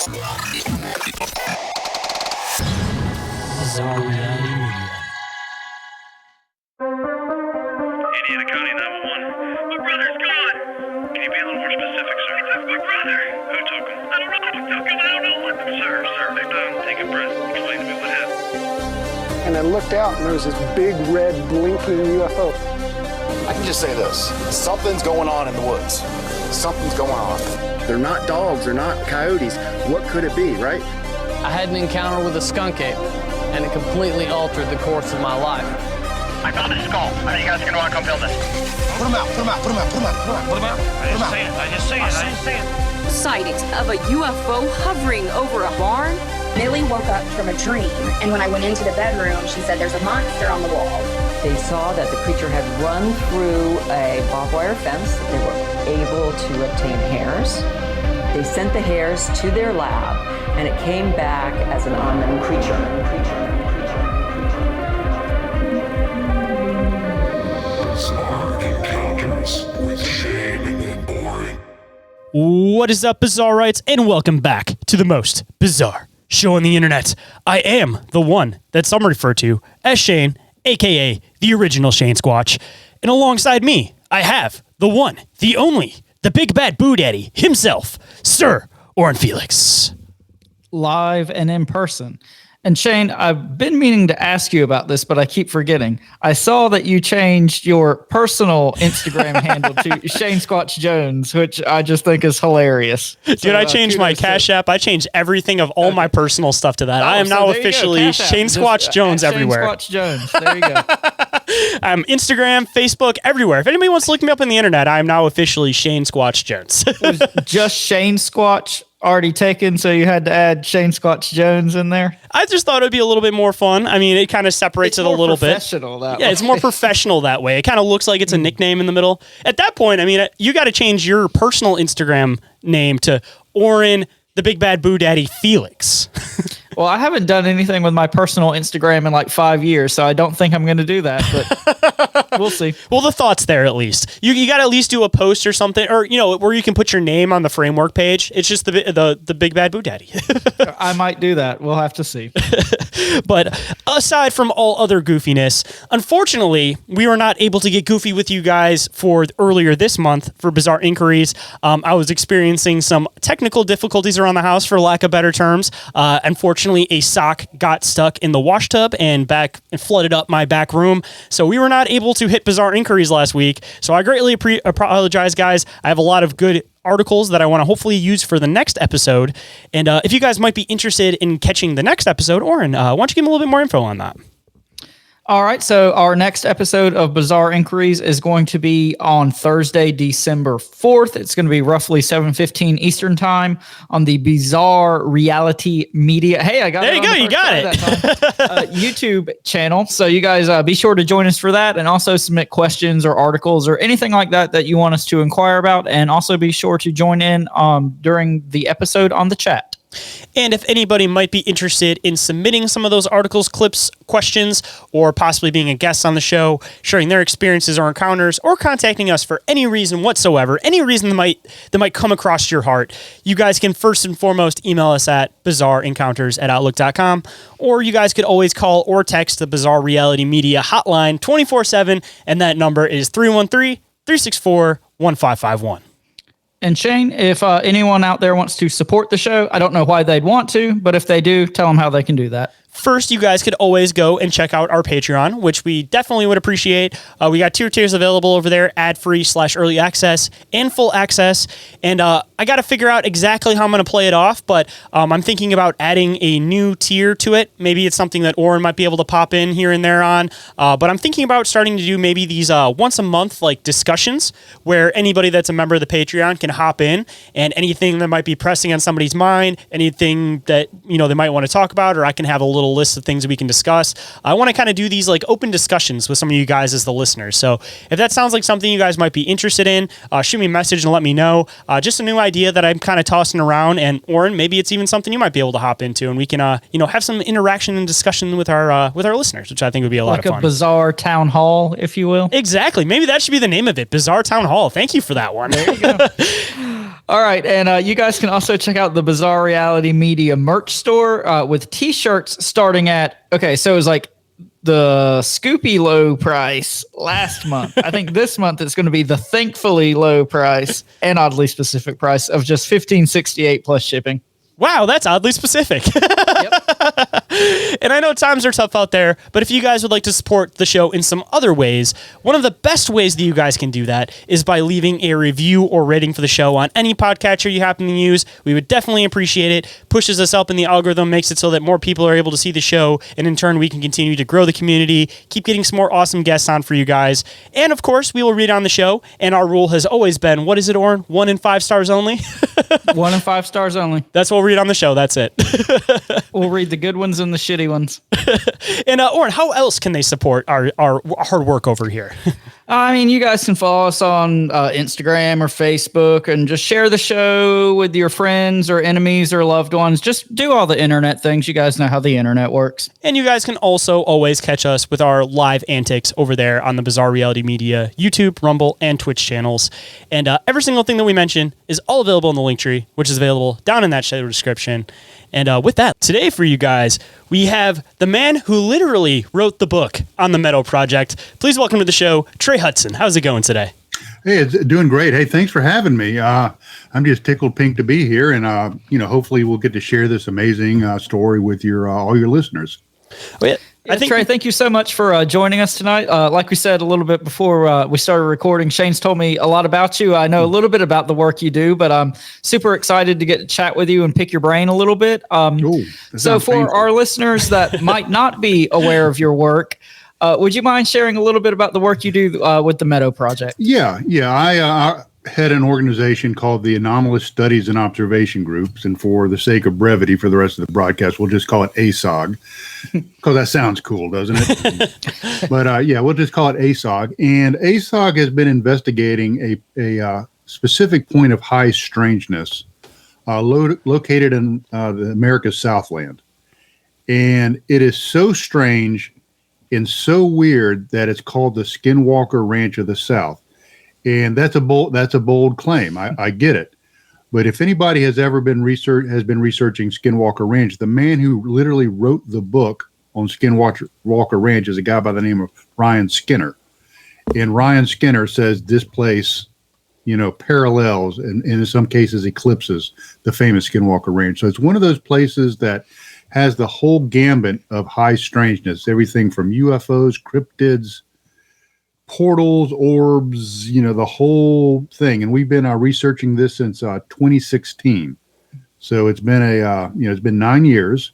Bizarre Reality Media. Indiana County 911. My brother's gone. Can you be a little more specific, sir? He took my brother. Who took him? I don't know who took him. I don't know what. Sir, take a breath. Explain to me what happened. And I looked out and there was this big red blinking UFO. I can just say this. Something's going on in the woods. Something's going on. They're not dogs, they're not coyotes. What could it be, right? I had an encounter with a skunk ape, and it completely altered the course of my life. I found a skull. I think you guys are going to want to come film this. Put him out. I just see it. Sightings of a UFO hovering over a barn. Millie woke up from a dream, and when I went into the bedroom, she said there's a monster on the wall. They saw that the creature had run through a barbed wire fence. They were able to obtain hairs. They sent the hairs to their lab, and it came back as an unknown creature. Bizarre Encounters with Shayn Orin. What is up, Bizarrites, and welcome back to the most bizarre show on the internet. I am the one that some refer to as Shane, aka the original Shane Squatch, and alongside me, I have the one, the only, the big bad boo daddy himself, Sir Orin Felix. Live and in person. And Shane, I've been meaning to ask you about this, but I keep forgetting. I saw that you changed your personal Instagram handle to Shane Squatch Jones, which I just think is hilarious. Dude, I changed my Cash App. I changed everything of all my personal stuff to that. I am now officially Shane Squatch Jones everywhere. Shane Squatch Jones. There you go. Instagram, Facebook, everywhere. If anybody wants to look me up on the internet, I am now officially Shane Squatch Jones. Was just Shane Squatch already taken, so you had to add Shane Squatch Jones in there? I just thought it would be a little bit more fun. I mean, it kind of separates it a little bit. Yeah, it's more professional that way. It kind of looks like it's a nickname in the middle. At that point, I mean, you got to change your personal Instagram name to Orin, the Big Bad Boo Daddy Felix. Well, I haven't done anything with my personal Instagram in like 5 years, so I don't think I'm going to do that, but we'll see. Well, the thought's there at least. You got to at least do a post or something, or, you know, where you can put your name on the framework page. It's just the Big Bad Boo Daddy. I might do that. We'll have to see. But aside from all other goofiness, unfortunately, we were not able to get goofy with you guys for earlier this month for Bizarre Inquiries. I was experiencing some technical difficulties around the house, for lack of better terms. Unfortunately, a sock got stuck in the wash tub and flooded up my back room. So we were not able to hit Bizarre Inquiries last week. So I greatly apologize, guys. I have a lot of good articles that I want to hopefully use for the next episode. And if you guys might be interested in catching the next episode, Orin, why don't you give me a little bit more info on that? All right, so our next episode of Bizarre Inquiries is going to be on Thursday, December 4th. It's going to be roughly 7:15 Eastern Time on the Bizarre Reality Media. Hey, I got there it. You go, you got it. YouTube channel. So you guys be sure to join us for that, and also submit questions or articles or anything like that you want us to inquire about, and also be sure to join in during the episode on the chat. And if anybody might be interested in submitting some of those articles, clips, questions, or possibly being a guest on the show, sharing their experiences or encounters, or contacting us for any reason whatsoever, any reason that might come across your heart, you guys can first and foremost email us at bizarreencounters@outlook.com, or you guys could always call or text the Bizarre Reality Media hotline 24/7, and that number is 313-364-1551. And Shane, if anyone out there wants to support the show, I don't know why they'd want to, but if they do, tell them how they can do that. First, you guys could always go and check out our Patreon, which we definitely would appreciate. We got 2 tiers available over there, ad-free / early access and full access. And I got to figure out exactly how I'm going to play it off, but I'm thinking about adding a new tier to it. Maybe it's something that Orin might be able to pop in here and there on. But I'm thinking about starting to do maybe these once a month like discussions where anybody that's a member of the Patreon can hop in, and anything that might be pressing on somebody's mind, anything that they might want to talk about, or I can have a little list of things that we can discuss. I want to kind of do these like open discussions with some of you guys as the listeners. So if that sounds like something you guys might be interested in, shoot me a message and let me know. Just a new idea that I'm kind of tossing around, and Orin, maybe it's even something you might be able to hop into, and we can have some interaction and discussion with our listeners, which I think would be a lot of fun. Like a bizarre town hall, if you will. Exactly. Maybe that should be the name of it, Bizarre Town Hall. Thank you for that one. There you go. All right, and you guys can also check out the Bizarre Reality Media merch store with T-shirts starting at so it was like the Scoopy low price last month. I think this month it's going to be the thankfully low price and oddly specific price of just $15.68 plus shipping. Wow, that's oddly specific. And I know times are tough out there, but if you guys would like to support the show in some other ways, one of the best ways that you guys can do that is by leaving a review or rating for the show on any podcatcher you happen to use. We would definitely appreciate it. Pushes us up in the algorithm, makes it so that more people are able to see the show, and in turn we can continue to grow the community, keep getting some more awesome guests on for you guys. And of course, we will read on the show, and our rule has always been, what is it, Orin? 1 and 5 stars only? 1 and 5 stars only. That's what we'll read on the show. That's it. We'll read the good ones and the shitty ones. And Orin, how else can they support our hard work over here? I mean, you guys can follow us on Instagram or Facebook and just share the show with your friends or enemies or loved ones. Just do all the internet things. You guys know how the internet works. And you guys can also always catch us with our live antics over there on the Bizarre Reality Media YouTube, Rumble, and Twitch channels. And every single thing that we mention is all available in the link tree, which is available down in that show description. And with that, today for you guys, we have the man who literally wrote the book on the Meadow Project. Please welcome to the show, Trey Hudson. How's it going today? Hey, it's doing great. Hey, thanks for having me. I'm just tickled pink to be here, and hopefully we'll get to share this amazing story with your all your listeners. Well, I think Trey, thank you so much for joining us tonight. Like we said a little bit before we started recording, Shayn's told me a lot about you. I know a little bit about the work you do, but I'm super excited to get to chat with you and pick your brain a little bit. So for painful. Our listeners that might not be aware of your work, would you mind sharing a little bit about the work you do with the Meadow Project? Yeah. I had an organization called the Anomalous Studies and Observation Groups, and for the sake of brevity for the rest of the broadcast, we'll just call it ASOG, because that sounds cool, doesn't it? But we'll just call it ASOG. And ASOG has been investigating a specific point of high strangeness located in the America's Southland. And it is so strange and so weird that it's called the Skinwalker Ranch of the South. And that's a bold claim. I get it. But if anybody has been researching Skinwalker Ranch, the man who literally wrote the book on Skinwalker Ranch is a guy by the name of Ryan Skinner. And Ryan Skinner says this place, parallels and in some cases eclipses the famous Skinwalker Ranch. So it's one of those places that has the whole gambit of high strangeness, everything from UFOs, cryptids, portals, orbs, the whole thing. And we've been researching this since 2016. So it's been it's been 9 years.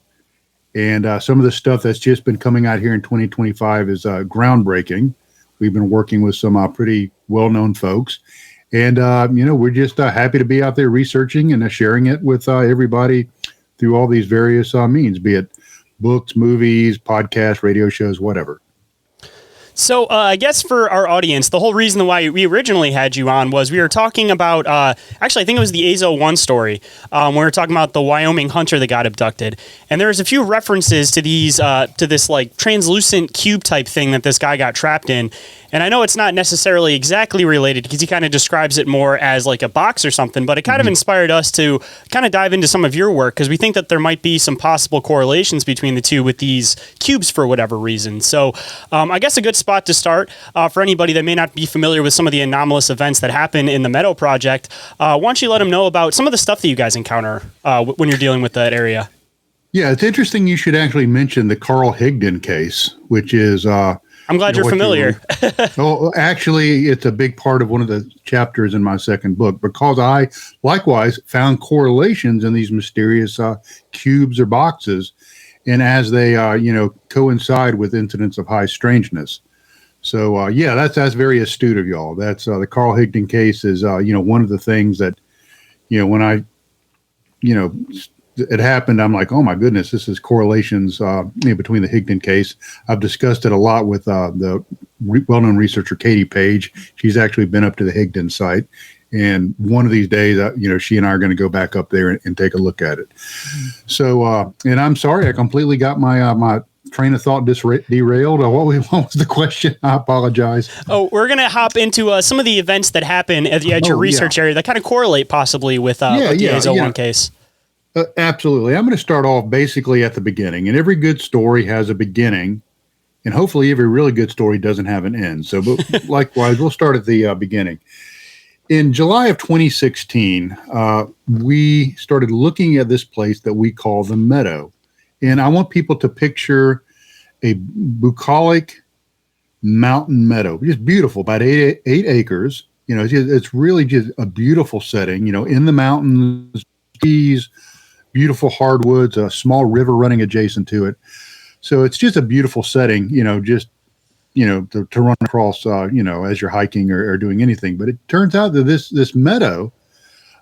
And some of the stuff that's just been coming out here in 2025 is groundbreaking. We've been working with some pretty well-known folks. And, we're just happy to be out there researching and sharing it with everybody through all these various means, be it books, movies, podcasts, radio shows, whatever. So I guess for our audience, the whole reason why we originally had you on was we were talking about, actually, I think it was the Azo 1 story. We were talking about the Wyoming hunter that got abducted. And there's a few references to these, to this like translucent cube type thing that this guy got trapped in. And I know it's not necessarily exactly related because he kind of describes it more as like a box or something, but it kind of inspired us to kind of dive into some of your work because we think that there might be some possible correlations between the two with these cubes for whatever reason. So I guess a good spot to start for anybody that may not be familiar with some of the anomalous events that happen in the Meadow Project. Why don't you let them know about some of the stuff that you guys encounter when you're dealing with that area? Yeah, it's interesting you should actually mention the Carl Higdon case, which is... I'm glad you're familiar. Well, actually, it's a big part of one of the chapters in my second book because I likewise found correlations in these mysterious cubes or boxes, and as they coincide with incidents of high strangeness. So that's very astute of y'all. That's the Carl Higdon case is one of the things that when I it happened, I'm like, oh my goodness, this is correlations between the Higdon case. I've discussed it a lot with the well-known researcher Katie Page. She's actually been up to the Higdon site, and one of these days, she and I are going to go back up there and take a look at it. So, and I'm sorry, I completely got my train of thought derailed. What was the question? I apologize. Oh, we're going to hop into some of the events that happen at your research area that kind of correlate possibly with the Azo-1 case. Absolutely. I'm going to start off basically at the beginning. And every good story has a beginning. And hopefully every really good story doesn't have an end. So but likewise, we'll start at the beginning. In July of 2016, we started looking at this place that we call the Meadow. And I want people to picture a bucolic mountain meadow, just beautiful, about eight acres. You know, it's really just a beautiful setting, you know, in the mountains, trees, beautiful hardwoods, a small river running adjacent to it. So it's just a beautiful setting, you know, just, you know, to run across, you know, as you're hiking or doing anything. But it turns out that this meadow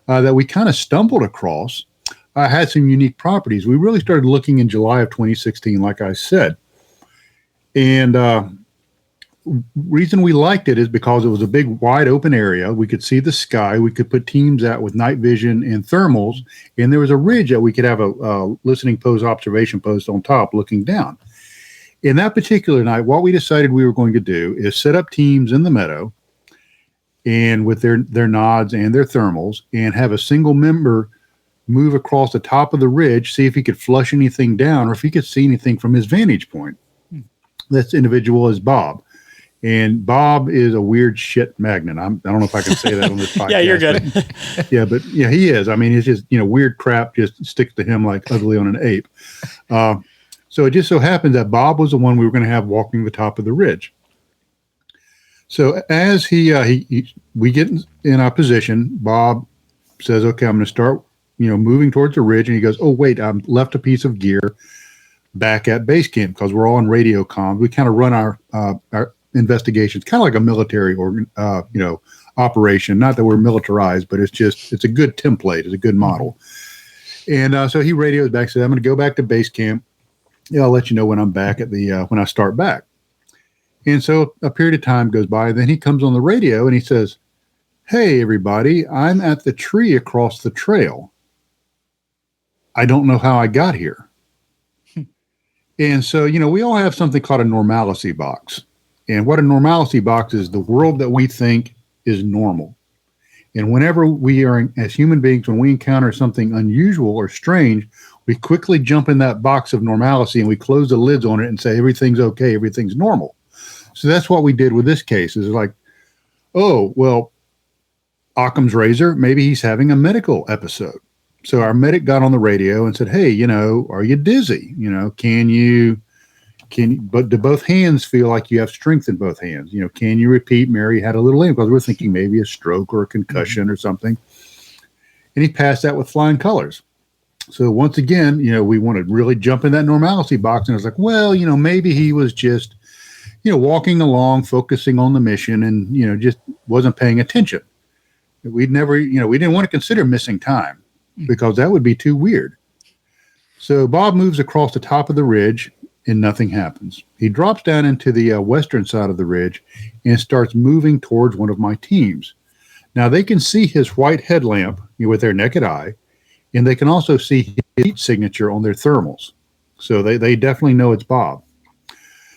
that we kind of stumbled across had some unique properties. We really started looking in July of 2016, like I said. And reason we liked it is because it was a big, wide open area. We could see the sky. We could put teams out with night vision and thermals. And there was a ridge that we could have a listening post, observation post on top looking down. In that particular night, what we decided we were going to do is set up teams in the meadow and with their nods and their thermals and have a single member move across the top of the ridge, see if he could flush anything down or if he could see anything from his vantage point. This individual is Bob. And Bob is a weird shit magnet. I don't know if I can say that on this podcast. Yeah, you're good. But he is. I mean, it's just, you know, weird crap just sticks to him like ugly on an ape. So it just so happened that Bob was the one we were going to have walking the top of the ridge. So as we get in our position, Bob says, okay, I'm going to start, you know, moving towards the ridge. And he goes, oh, wait, I left a piece of gear back at base camp because we're all on radio comms. We kind of run our investigations, kind of like a military operation. Not that we're militarized, but it's a good template. It's a good model. And so he radios back, says, I'm going to go back to base camp. Yeah, I'll let you know when I'm back at when I start back. And so a period of time goes by. Then he comes on the radio and he says, hey, everybody, I'm at the tree across the trail. I don't know how I got here. And so, you know, we all have something called a normalcy box. And what a normalcy box is the world that we think is normal. And whenever we are, as human beings, when we encounter something unusual or strange, we quickly jump in that box of normalcy and we close the lids on it and say, everything's okay, everything's normal. So that's what we did with this case. Is like, oh, well, Occam's razor, maybe he's having a medical episode. So our medic got on the radio and said, hey, you know, are you dizzy? You know, but do both hands feel like you have strength in both hands? You know, can you repeat Mary had a little limp? Because we're thinking maybe a stroke or a concussion or something. And he passed that with flying colors. So once again, you know, we want to really jump in that normalcy box. And I was like, well, you know, maybe he was just, you know, walking along, focusing on the mission and, you know, just wasn't paying attention. We didn't want to consider missing time because that would be too weird. So Bob moves across the top of the ridge and nothing happens. He drops down into the western side of the ridge and starts moving towards one of my teams. Now they can see his white headlamp, you know, with their naked eye, and they can also see his heat signature on their thermals. So they definitely know it's Bob.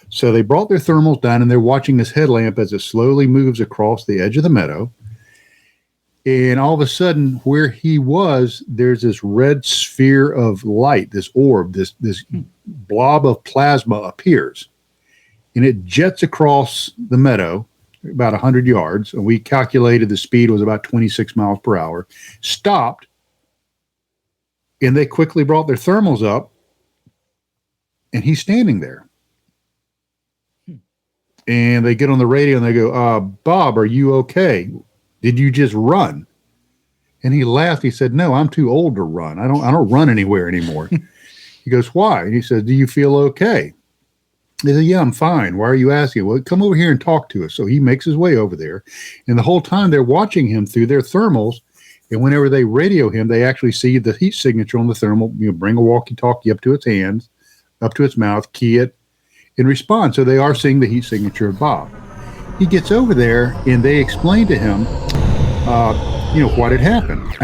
So they brought their thermals down and they're watching this headlamp as it slowly moves across the edge of the meadow. And all of a sudden, where he was, there's this red sphere of light, this orb, this blob of plasma appears. And it jets across the meadow about 100 yards. And we calculated the speed was about 26 miles per hour. Stopped. And they quickly brought their thermals up. And he's standing there. And they get on the radio and they go, Bob, are you okay? Did you just run? And he laughed. He said, no, I'm too old to run. I don't run anywhere anymore. He goes, why? And he says, do you feel okay? He said, yeah, I'm fine. Why are you asking? Well, come over here and talk to us. So he makes his way over there. And the whole time they're watching him through their thermals. And whenever they radio him, they actually see the heat signature on the thermal, you know, bring a walkie-talkie up to its hands, up to its mouth, key it, and respond. So they are seeing the heat signature of Bob. He gets over there and they explain to him, you know, what had happened.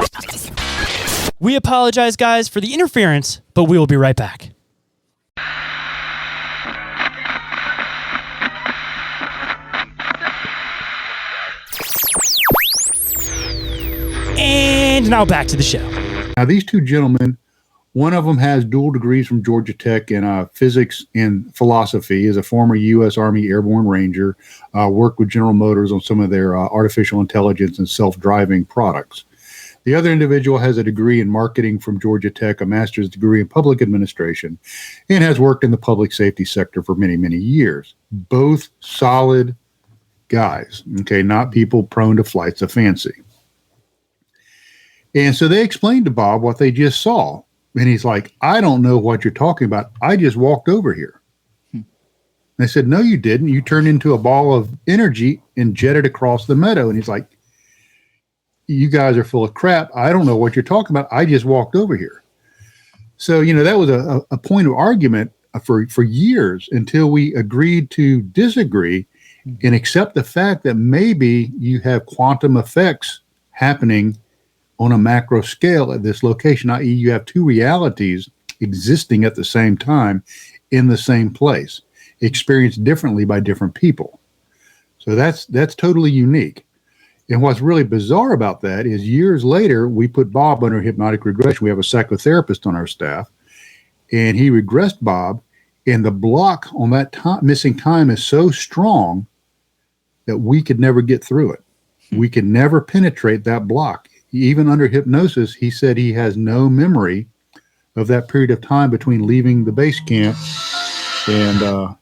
We apologize, guys, for the interference, but we will be right back. And now back to the show. Now, these two gentlemen, one of them has dual degrees from Georgia Tech in physics and philosophy, is a former U.S. Army Airborne Ranger, worked with General Motors on some of their artificial intelligence and self-driving products. The other individual has a degree in marketing from Georgia Tech, a master's degree in public administration, and has worked in the public safety sector for many, many years. Both solid guys, okay, not people prone to flights of fancy. And so they explained to Bob what they just saw. And he's like, I don't know what you're talking about. I just walked over here. They said, no, you didn't. You turned into a ball of energy and jetted across the meadow. And he's like, you guys are full of crap. I don't know what you're talking about. I just walked over here. So, that was a point of argument for years until we agreed to disagree and accept the fact that maybe you have quantum effects happening on a macro scale at this location, i.e. you have two realities existing at the same time in the same place, experienced differently by different people. So that's totally unique. And what's really bizarre about that is years later, we put Bob under hypnotic regression. We have a psychotherapist on our staff, and he regressed Bob, and the block on that missing time is so strong that we could never get through it. We could never penetrate that block. Even under hypnosis, he said he has no memory of that period of time between leaving the base camp and,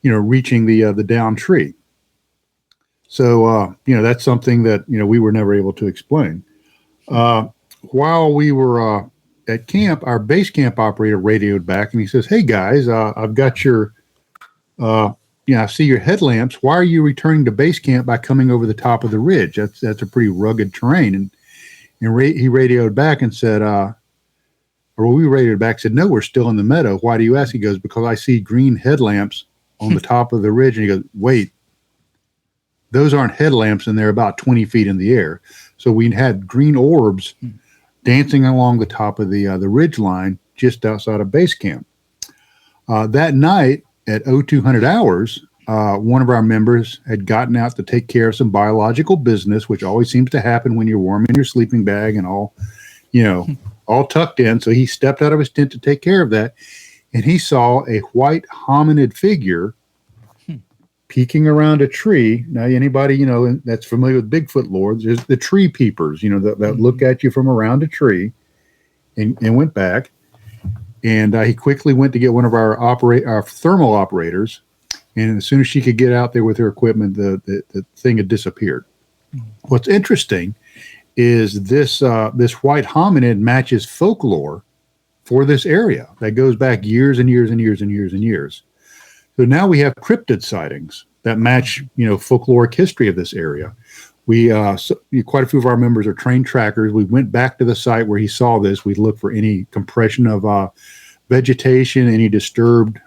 reaching the down tree. So, that's something that, we were never able to explain. While we were at camp, our base camp operator radioed back and he says, hey, guys, I've got your, I see your headlamps. Why are you returning to base camp by coming over the top of the ridge? That's a pretty rugged terrain. And he radioed back and said, we radioed back, said, no, we're still in the meadow. Why do you ask? He goes, because I see green headlamps on the top of the ridge. And he goes, wait, those aren't headlamps, and they're about 20 feet in the air. So we had green orbs dancing along the top of the ridge line just outside of base camp. That night at 0200 hours, one of our members had gotten out to take care of some biological business, which always seems to happen when you're warm in your sleeping bag and all tucked in. So he stepped out of his tent to take care of that. And he saw a white hominid figure peeking around a tree. Now, anybody, that's familiar with Bigfoot lords, is the tree peepers, that look at you from around a tree and went back. And he quickly went to get one of our thermal operators. And as soon as she could get out there with her equipment, the thing had disappeared. What's interesting is this white hominid matches folklore for this area that goes back years and years and years and years and years. So now we have cryptid sightings that match, folkloric history of this area. We quite a few of our members are trained trackers. We went back to the site where he saw this. We looked for any compression of vegetation, any disturbed,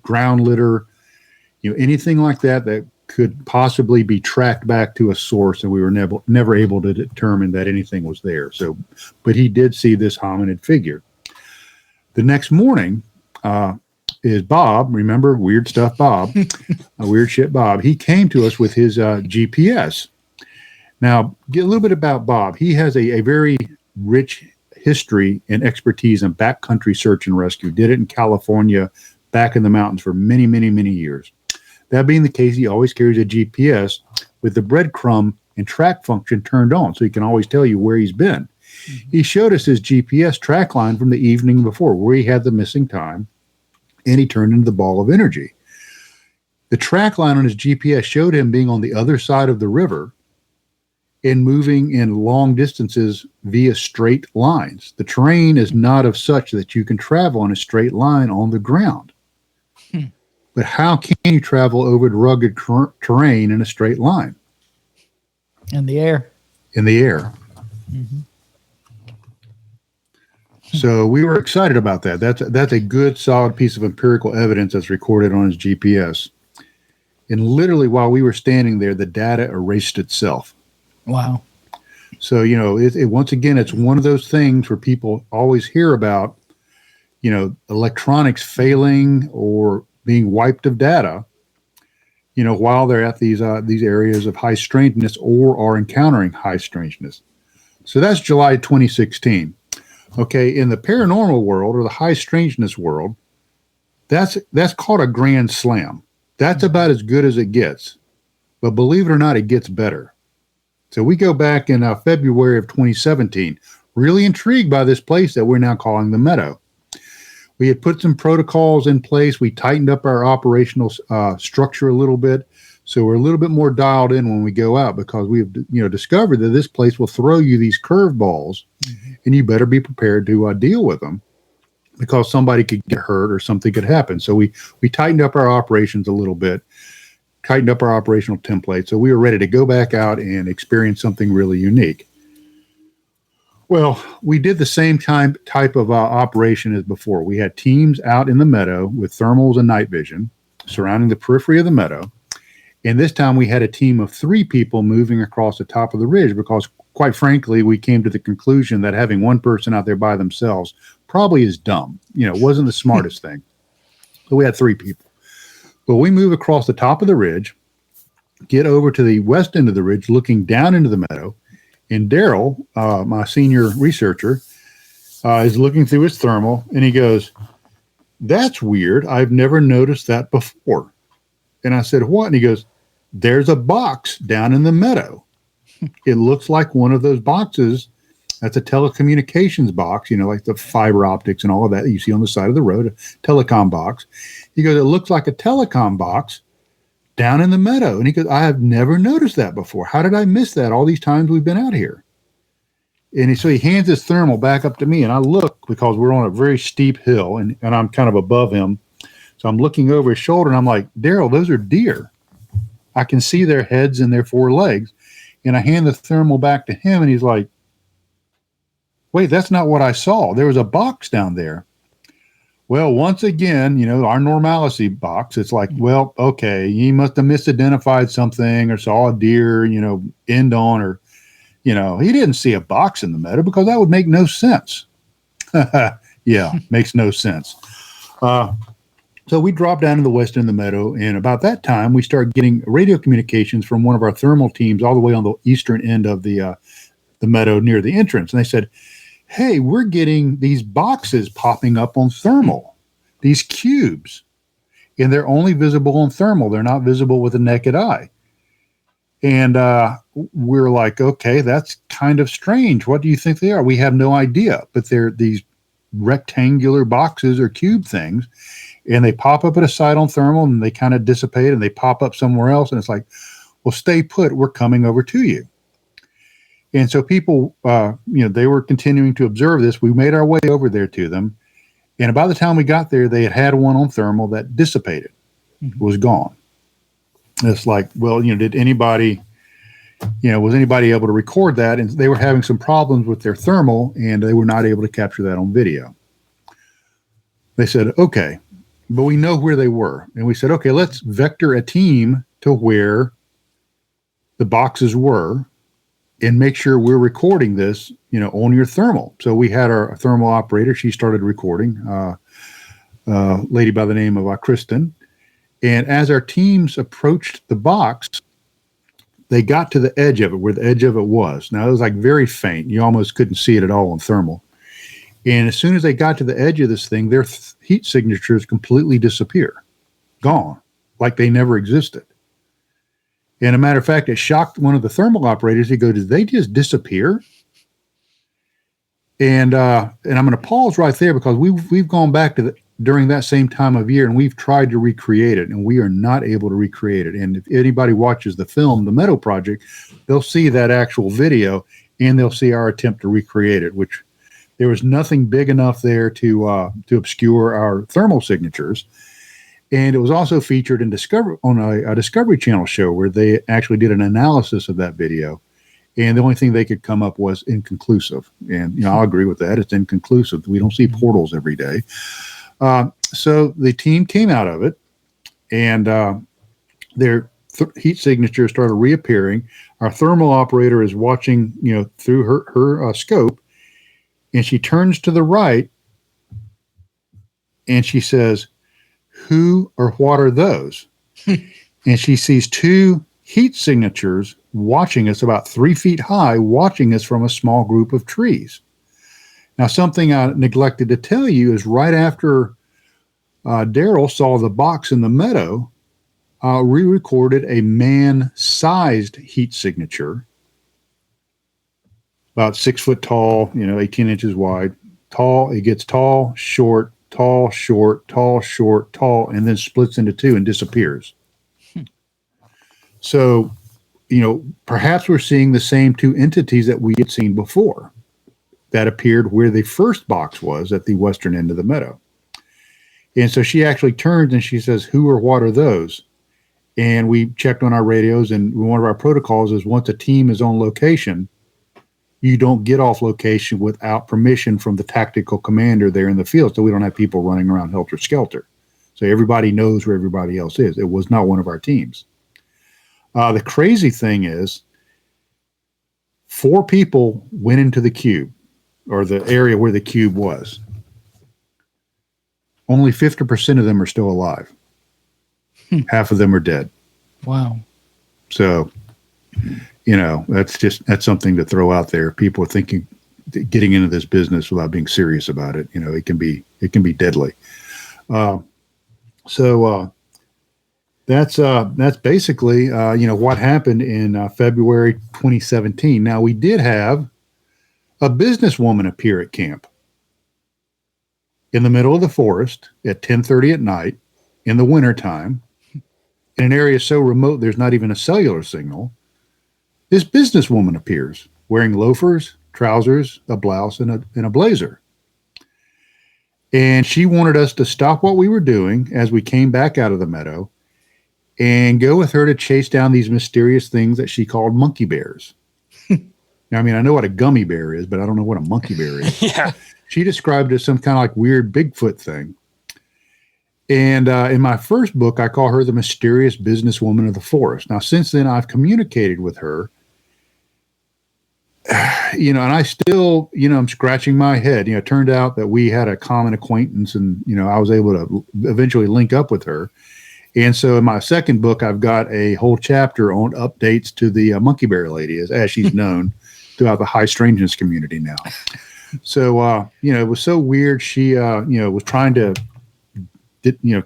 ground litter, anything like that could possibly be tracked back to a source, and we were never able to determine that anything was there. So, but he did see this hominid figure. The next morning is Bob. Remember, weird stuff, Bob, weird shit, Bob. He came to us with his GPS. Now, get a little bit about Bob. He has a very rich history and expertise in backcountry search and rescue. Did it in California, back in the mountains for many, many, many years. That being the case, he always carries a GPS with the breadcrumb and track function turned on, so he can always tell you where he's been. Mm-hmm. He showed us his GPS track line from the evening before, where he had the missing time, and he turned into the ball of energy. The track line on his GPS showed him being on the other side of the river and moving in long distances via straight lines. The terrain is not of such that you can travel in a straight line on the ground. But how can you travel over the rugged terrain in a straight line? In the air. In the air. Mm-hmm. So we were excited about that. That's a good, solid piece of empirical evidence that's recorded on his GPS. And literally, while we were standing there, the data erased itself. Wow. So, once again, it's one of those things where people always hear about, electronics failing or being wiped of data, while they're at these areas of high strangeness or are encountering high strangeness. So that's July 2016. Okay, in the paranormal world or the high strangeness world, that's called a grand slam. That's about as good as it gets. But believe it or not, it gets better. So we go back in February of 2017, really intrigued by this place that we're now calling the Meadow. We had put some protocols in place. We tightened up our operational structure a little bit. So we're a little bit more dialed in when we go out, because we've discovered that this place will throw you these curveballs, and you better be prepared to deal with them, because somebody could get hurt or something could happen. So we tightened up our operations a little bit, tightened up our operational template. So we were ready to go back out and experience something really unique. Well, we did the same type of operation as before. We had teams out in the meadow with thermals and night vision surrounding the periphery of the meadow. And this time we had a team of 3 people moving across the top of the ridge, because quite frankly, we came to the conclusion that having one person out there by themselves probably is dumb. Wasn't the smartest thing. So we had 3 people. But we move across the top of the ridge, get over to the west end of the ridge, looking down into the meadow. And Daryl, my senior researcher, is looking through his thermal, and he goes, "That's weird. I've never noticed that before." And I said, "What?" And he goes, "There's a box down in the meadow. It looks like one of those boxes. That's a telecommunications box, like the fiber optics and all of that you see on the side of the road, a telecom box." He goes, "It looks like a telecom box down in the meadow." And he goes, "I have never noticed that before. How did I miss that all these times we've been out here?" And so he hands his thermal back up to me, and I look, because we're on a very steep hill, and I'm kind of above him. So I'm looking over his shoulder, and I'm like, "Daryl, those are deer. I can see their heads and their 4 legs." And I hand the thermal back to him, and he's like, "Wait, that's not what I saw. There was a box down there." Well, once again, our normalcy box, it's like, well, okay, he must have misidentified something or saw a deer, end on, or, he didn't see a box in the meadow, because that would make no sense. Yeah, makes no sense. So we dropped down to the west end of the meadow, and about that time, we started getting radio communications from one of our thermal teams all the way on the eastern end of the meadow near the entrance. And they said, "Hey, we're getting these boxes popping up on thermal, these cubes, and they're only visible on thermal. They're not visible with the naked eye." And we're like, "Okay, that's kind of strange. What do you think they are?" We have no idea, but they're these rectangular boxes or cube things, and they pop up at a site on thermal, and they kind of dissipate, and they pop up somewhere else. And it's like, "Well, stay put. We're coming over to you." And so people, they were continuing to observe this. We made our way over there to them. And by the time we got there, they had one on thermal that dissipated, was gone. It's like, well, did anybody, was anybody able to record that? And they were having some problems with their thermal, and they were not able to capture that on video. They said, "Okay, but we know where they were." And we said, "Okay, let's vector a team to where the boxes were, and make sure we're recording this, on your thermal." So we had our thermal operator. She started recording, a lady by the name of Kristen. And as our teams approached the box, they got to the edge of it, where the edge of it was. Now, it was like very faint. You almost couldn't see it at all on thermal. And as soon as they got to the edge of this thing, their heat signatures completely disappear, gone, like they never existed. And a matter of fact, it shocked one of the thermal operators. He goes, "Did they just disappear?" And I'm going to pause right there, because we've gone back to during that same time of year, and we've tried to recreate it, and we are not able to recreate it. And if anybody watches the film, The Meadow Project, they'll see that actual video, and they'll see our attempt to recreate it, which there was nothing big enough there to obscure our thermal signatures. And it was also featured in on a Discovery Channel show, where they actually did an analysis of that video. And the only thing they could come up was inconclusive. And, I'll agree with that. It's inconclusive. We don't see portals every day. So the team came out of it, and their heat signature started reappearing. Our thermal operator is watching, through her scope, and she turns to the right, and she says, "Who or what are those?" And she sees 2 heat signatures watching us about 3 feet high, watching us from a small group of trees. Now, something I neglected to tell you is right after Daryl saw the box in the meadow, we recorded a man-sized heat signature, about 6 foot tall, 18 inches wide. Tall, it gets tall, short, tall, short, tall, short, tall, and then splits into two and disappears. So, perhaps we're seeing the same two entities that we had seen before that appeared where the first box was at the western end of the meadow. And so she actually turns and she says, "Who or what are those?" And we checked on our radios, and one of our protocols is once a team is on location, you don't get off location without permission from the tactical commander there in the field, so we don't have people running around helter-skelter. So everybody knows where everybody else is. It was not one of our teams. The crazy thing is 4 people went into the cube, or the area where the cube was. Only 50% of them are still alive. Half of them are dead. Wow. So, that's something to throw out there. People are thinking, getting into this business without being serious about it, it can be deadly. So that's basically, what happened in February 2017. Now, we did have a businesswoman appear at camp in the middle of the forest at 10:30 at night in the wintertime, in an area so remote there's not even a cellular signal. This businesswoman appears wearing loafers, trousers, a blouse, and a blazer. And she wanted us to stop what we were doing as we came back out of the meadow and go with her to chase down these mysterious things that she called monkey bears. Now, I know what a gummy bear is, but I don't know what a monkey bear is. Yeah. She described it as some kind of like weird Bigfoot thing. And in my first book, I call her the mysterious businesswoman of the forest. Now, since then, I've communicated with her, and I still, I'm scratching my head. It turned out that we had a common acquaintance, and, I was able to eventually link up with her. And so in my second book, I've got a whole chapter on updates to the monkey bear lady, as she's known throughout the high strangeness community now. So, it was so weird. She, was trying to,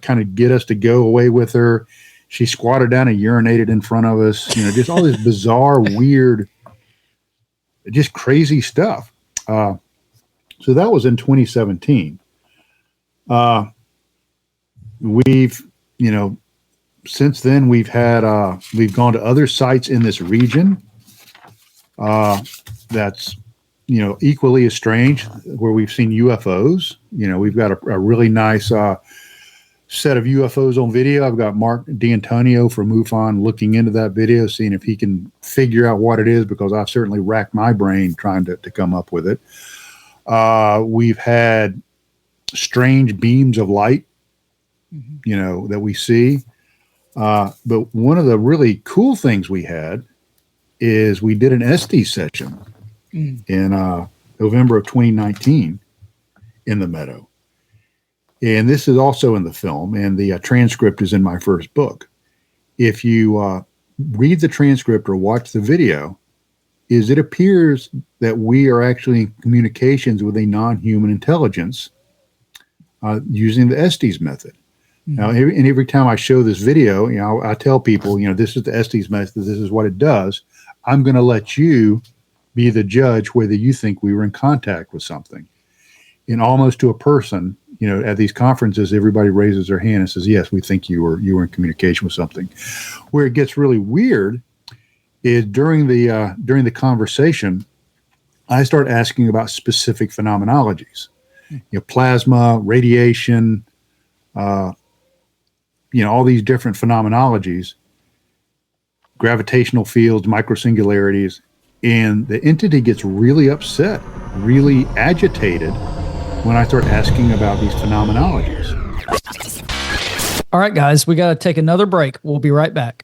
kind of get us to go away with her. She squatted down and urinated in front of us, just all this bizarre, weird, just crazy stuff. So that was in 2017. We've, since then we've gone to other sites in this region. That's, equally as strange, where we've seen UFOs. We've got a really nice, set of UFOs on video. I've got Mark D'Antonio from MUFON looking into that video, seeing if he can figure out what it is, because I've certainly racked my brain trying to come up with it. We've had strange beams of light, that we see. But one of the really cool things we had is we did an SD session in November of 2019 in the meadow. And this is also in the film, and the transcript is in my first book. If you read the transcript or watch the video, it appears that we are actually in communications with a non-human intelligence using the Estes method. Now, every time I show this video, I tell people, this is the Estes method, this is what it does. I'm going to let you be the judge whether you think we were in contact with something. And almost to a person, at these conferences, everybody raises their hand and says, "Yes, we think you were in communication with something." Where it gets really weird is during the conversation, I start asking about specific phenomenologies, plasma, radiation, all these different phenomenologies, gravitational fields, microsingularities, and the entity gets really upset, really agitated when I start asking about these phenomenologies. All right, guys, we got to take another break. We'll be right back.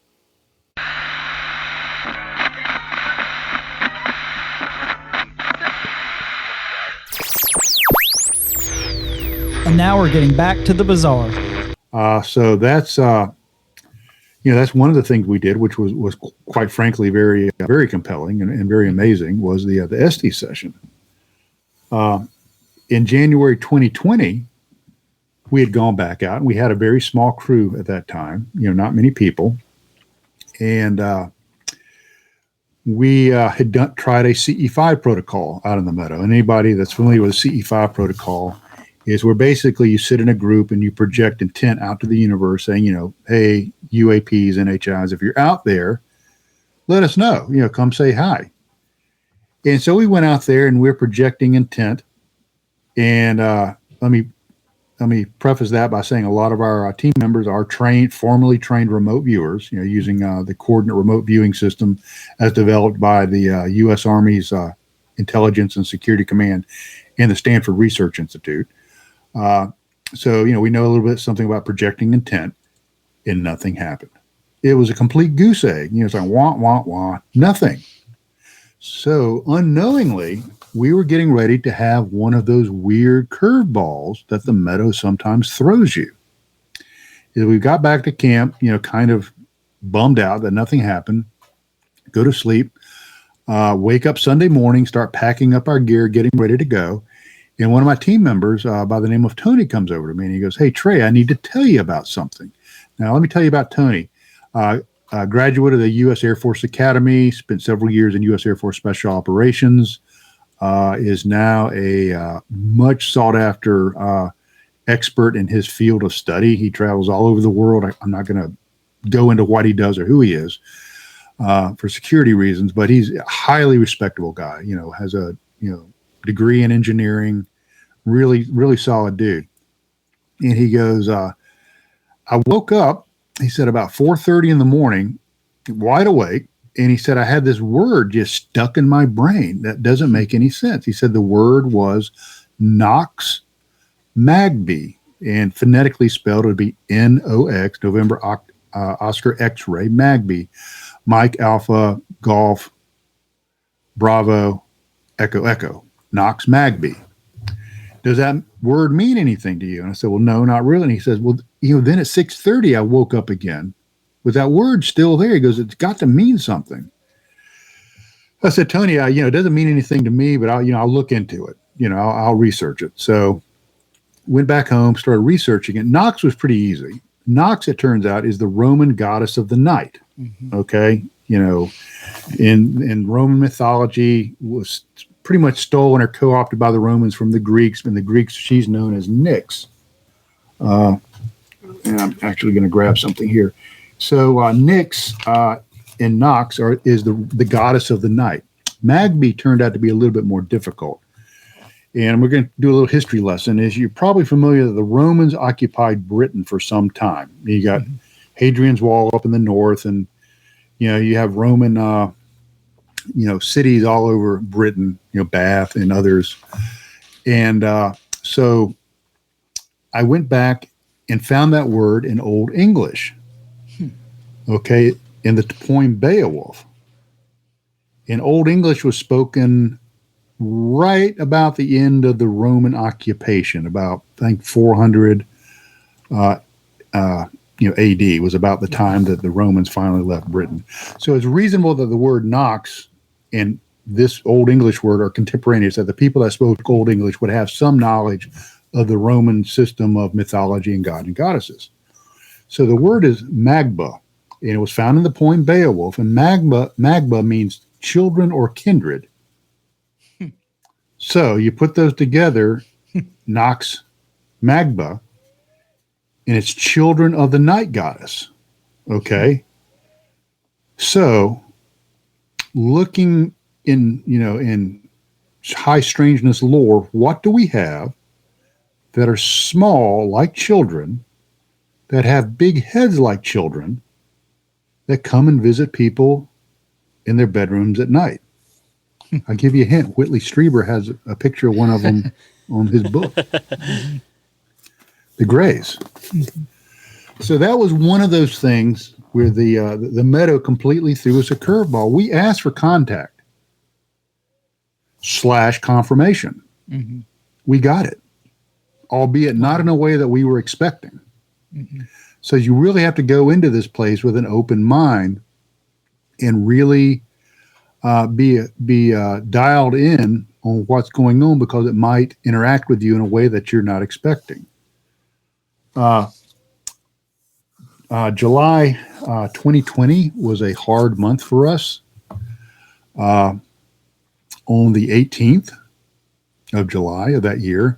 And now we're getting back to the bizarre. So that's, that's one of the things we did, which was quite frankly very very compelling and very amazing, was the Estes session. In January 2020, we had gone back out, and we had a very small crew at that time. Not many people, and we had tried a CE5 protocol out in the Meadow. And anybody that's familiar with the CE5 protocol is where basically you sit in a group and you project intent out to the universe saying, hey, UAPs, NHIs, if you're out there, let us know, come say hi. And so we went out there and we're projecting intent. And let me preface that by saying a lot of our team members are formally trained remote viewers, using the coordinate remote viewing system as developed by the U.S. Army's Intelligence and Security Command and the Stanford Research Institute. So, we know a little bit something about projecting intent, and nothing happened. It was a complete goose egg. It's like, wah, wah, wah, nothing. So unknowingly, we were getting ready to have one of those weird curveballs that the Meadow sometimes throws you. As we got back to camp, kind of bummed out that nothing happened, go to sleep, wake up Sunday morning, start packing up our gear, getting ready to go. And one of my team members by the name of Tony comes over to me and he goes, "Hey, Trey, I need to tell you about something." Now, let me tell you about Tony. Graduate of the U.S. Air Force Academy, spent several years in U.S. Air Force Special Operations, is now a much sought after expert in his field of study. He travels all over the world. I'm not going to go into what he does or who he is for security reasons, but he's a highly respectable guy, has a, degree in engineering, really, really solid dude. And he goes, I woke up, he said, about 4:30 in the morning, wide awake. And he said, I had this word just stuck in my brain that doesn't make any sense. He said the word was Nox Magby, and phonetically spelled, it would be Nox, November Oscar X-ray, Magby, Mike Alpha Golf Bravo Echo Echo, Nox Magby. Does that word mean anything to you? And I said, well, no, not really. And he says, well, then at 6:30, I woke up again with that word still there. He goes, it's got to mean something. I said, Tony, it doesn't mean anything to me, but I'll look into it. I'll research it. So went back home, started researching it. Nox was pretty easy. Nox, it turns out, is the Roman goddess of the night. Mm-hmm. Okay. In Roman mythology, was pretty much stolen or co-opted by the Romans from the Greeks. And the Greeks, she's known as Nyx. And I'm actually going to grab something here. So Nyx and Nox is the goddess of the night. Magby turned out to be a little bit more difficult. And we're going to do a little history lesson. As you're probably familiar that the Romans occupied Britain for some time. You got Hadrian's Wall up in the north, and you have Roman cities all over Britain, Bath and others. And so I went back and found that word in Old English. Okay, in the poem Beowulf. In Old English was spoken right about the end of the Roman occupation, about I think 400 AD was about the time that the Romans finally left Britain. So it's reasonable that the word Nox and this Old English word are contemporaneous, that the people that spoke Old English would have some knowledge of the Roman system of mythology and god and goddesses. So the word is Magba, and it was found in the poem Beowulf, and Magba means children or kindred. So you put those together, Nox Magba, and it's children of the night goddess. Okay. So looking in high strangeness lore, what do we have that are small like children, that have big heads like children, that come and visit people in their bedrooms at night? I'll give you a hint. Whitley Strieber has a picture of one of them on his book. The Greys. So that was one of those things where the Meadow completely threw us a curveball. We asked for contact / confirmation. Mm-hmm. We got it, albeit not in a way that we were expecting. Mm-hmm. So you really have to go into this place with an open mind and really be dialed in on what's going on, because it might interact with you in a way that you're not expecting. July 2020 was a hard month for us. On the 18th of July of that year,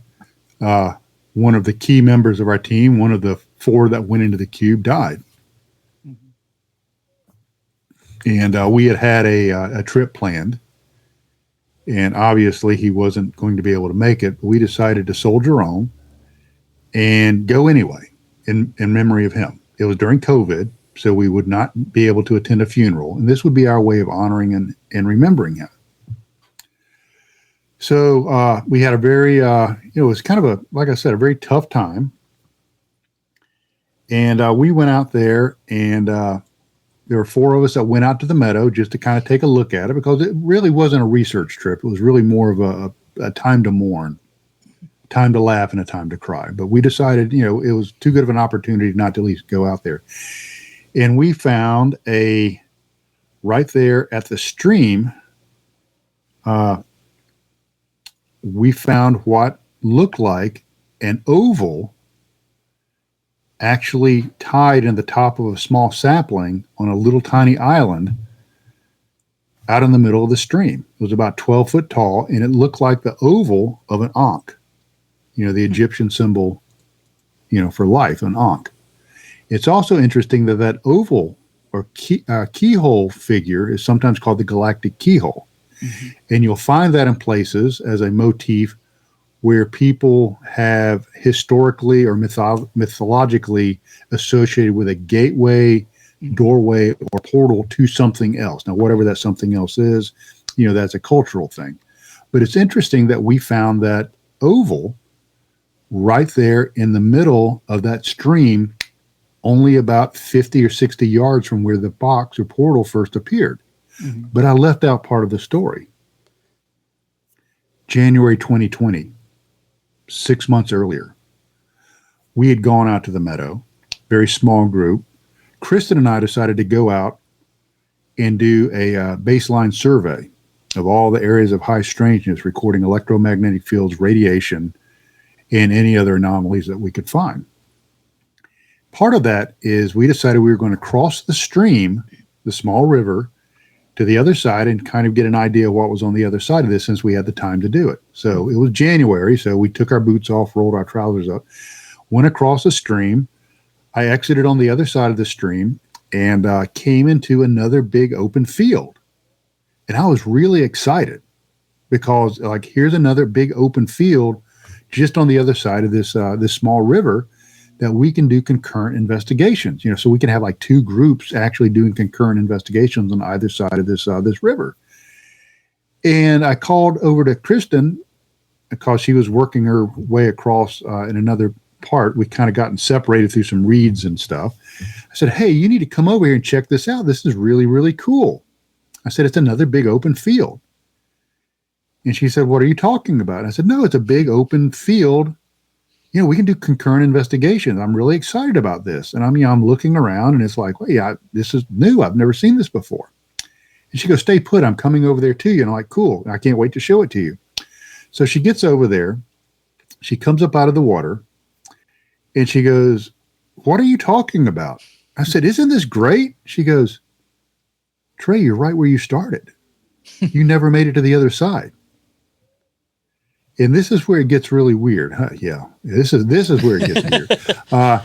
one of the key members of our team, one of the 4 that went into the cube, died. And we had a trip planned, and obviously he wasn't going to be able to make it, but we decided to soldier on and go anyway in memory of him. It was during COVID, so we would not be able to attend a funeral, and this would be our way of honoring and remembering him. So we had a very, it was kind of like I said, a very tough time. And we went out there, and there were 4 of us that went out to the meadow just to kind of take a look at it, because it really wasn't a research trip. It was really more of a time to mourn, time to laugh, and a time to cry. But we decided, it was too good of an opportunity not to at least go out there. And we found right there at the stream, we found what looked like an oval actually tied in the top of a small sapling on a little tiny island out in the middle of the stream. It was about 12 foot tall, and it looked like the oval of an ankh, the Egyptian symbol, for life, an ankh. It's also interesting that oval or keyhole figure is sometimes called the galactic keyhole. Mm-hmm. And you'll find that in places as a motif where people have historically or mythologically associated with a gateway, doorway, or portal to something else. Now, whatever that something else is, that's a cultural thing. But it's interesting that we found that oval right there in the middle of that stream, only about 50 or 60 yards from where the box or portal first appeared. Mm-hmm. But I left out part of the story. January 2020. 6 months earlier, we had gone out to the meadow, very small group. Kristen and I decided to go out and do a baseline survey of all the areas of high strangeness, recording electromagnetic fields, radiation, and any other anomalies that we could find. Part of that is we decided we were going to cross the stream, the small river, to the other side and kind of get an idea of what was on the other side of this, since we had the time to do it. So it was January, so we took our boots off, rolled our trousers up, went across the stream. I exited on the other side of the stream and came into another big open field. And I was really excited because, here's another big open field just on the other side of this small river that we can do concurrent investigations, so we can have 2 groups actually doing concurrent investigations on either side of this river. And I called over to Kristen because she was working her way across in another part. We kind of gotten separated through some reeds and stuff. I said, hey, you need to come over here and check this out. This is really, really cool. I said, it's another big open field. And she said, what are you talking about? And I said, no, it's a big open field. We can do concurrent investigations. I'm really excited about this. And I'm looking around, and it's like, well, yeah, this is new. I've never seen this before. And she goes, stay put. I'm coming over there to you. And I'm like, cool. I can't wait to show it to you. So she gets over there. She comes up out of the water, and she goes, what are you talking about? I said, isn't this great? She goes, Trey, you're right where you started. You never made it to the other side. And this is where it gets really weird. Huh? Yeah, this is where it gets weird.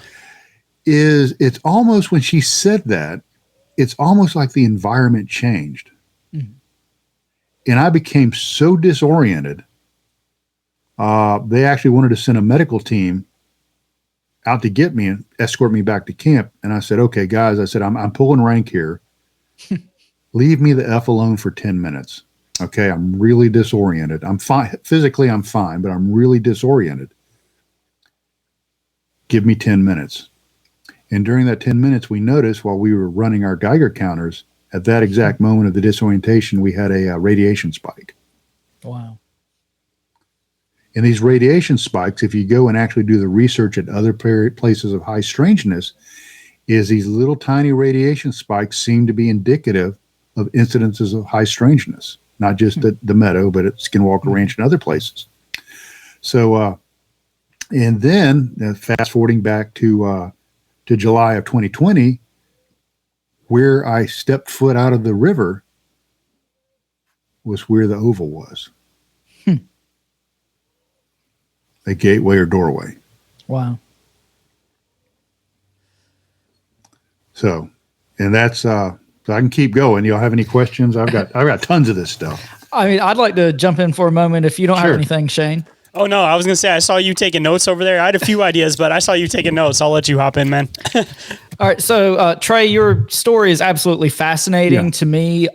It's almost, when she said that, it's almost like the environment changed. Mm-hmm. And I became so disoriented. They actually wanted to send a medical team out to get me and escort me back to camp. And I said, okay, guys, I said, I'm pulling rank here. Leave me the F alone for 10 minutes. Okay, I'm really disoriented. I'm fine. Physically, I'm fine, but I'm really disoriented. Give me 10 minutes. And during that 10 minutes, we noticed while we were running our Geiger counters, at that exact moment of the disorientation, we had a radiation spike. Wow. And these radiation spikes, if you go and actually do the research at other places of high strangeness, is these little tiny radiation spikes seem to be indicative of incidences of high strangeness, not just at the Meadow, but at Skinwalker Ranch and other places. So, and then fast forwarding back to July of 2020, where I stepped foot out of the river was where the oval was. A gateway or doorway. Wow. So, and that's so I can keep going. Y'all have any questions? I've got tons of this stuff. I mean, I'd like to jump in for a moment if you don't have Sure. anything, Shayn. Oh, no, I was going to say, I saw you taking notes over there. I had a few ideas, but I saw you taking notes. I'll let you hop in, man. All right. So, Trey, your story is absolutely fascinating to me.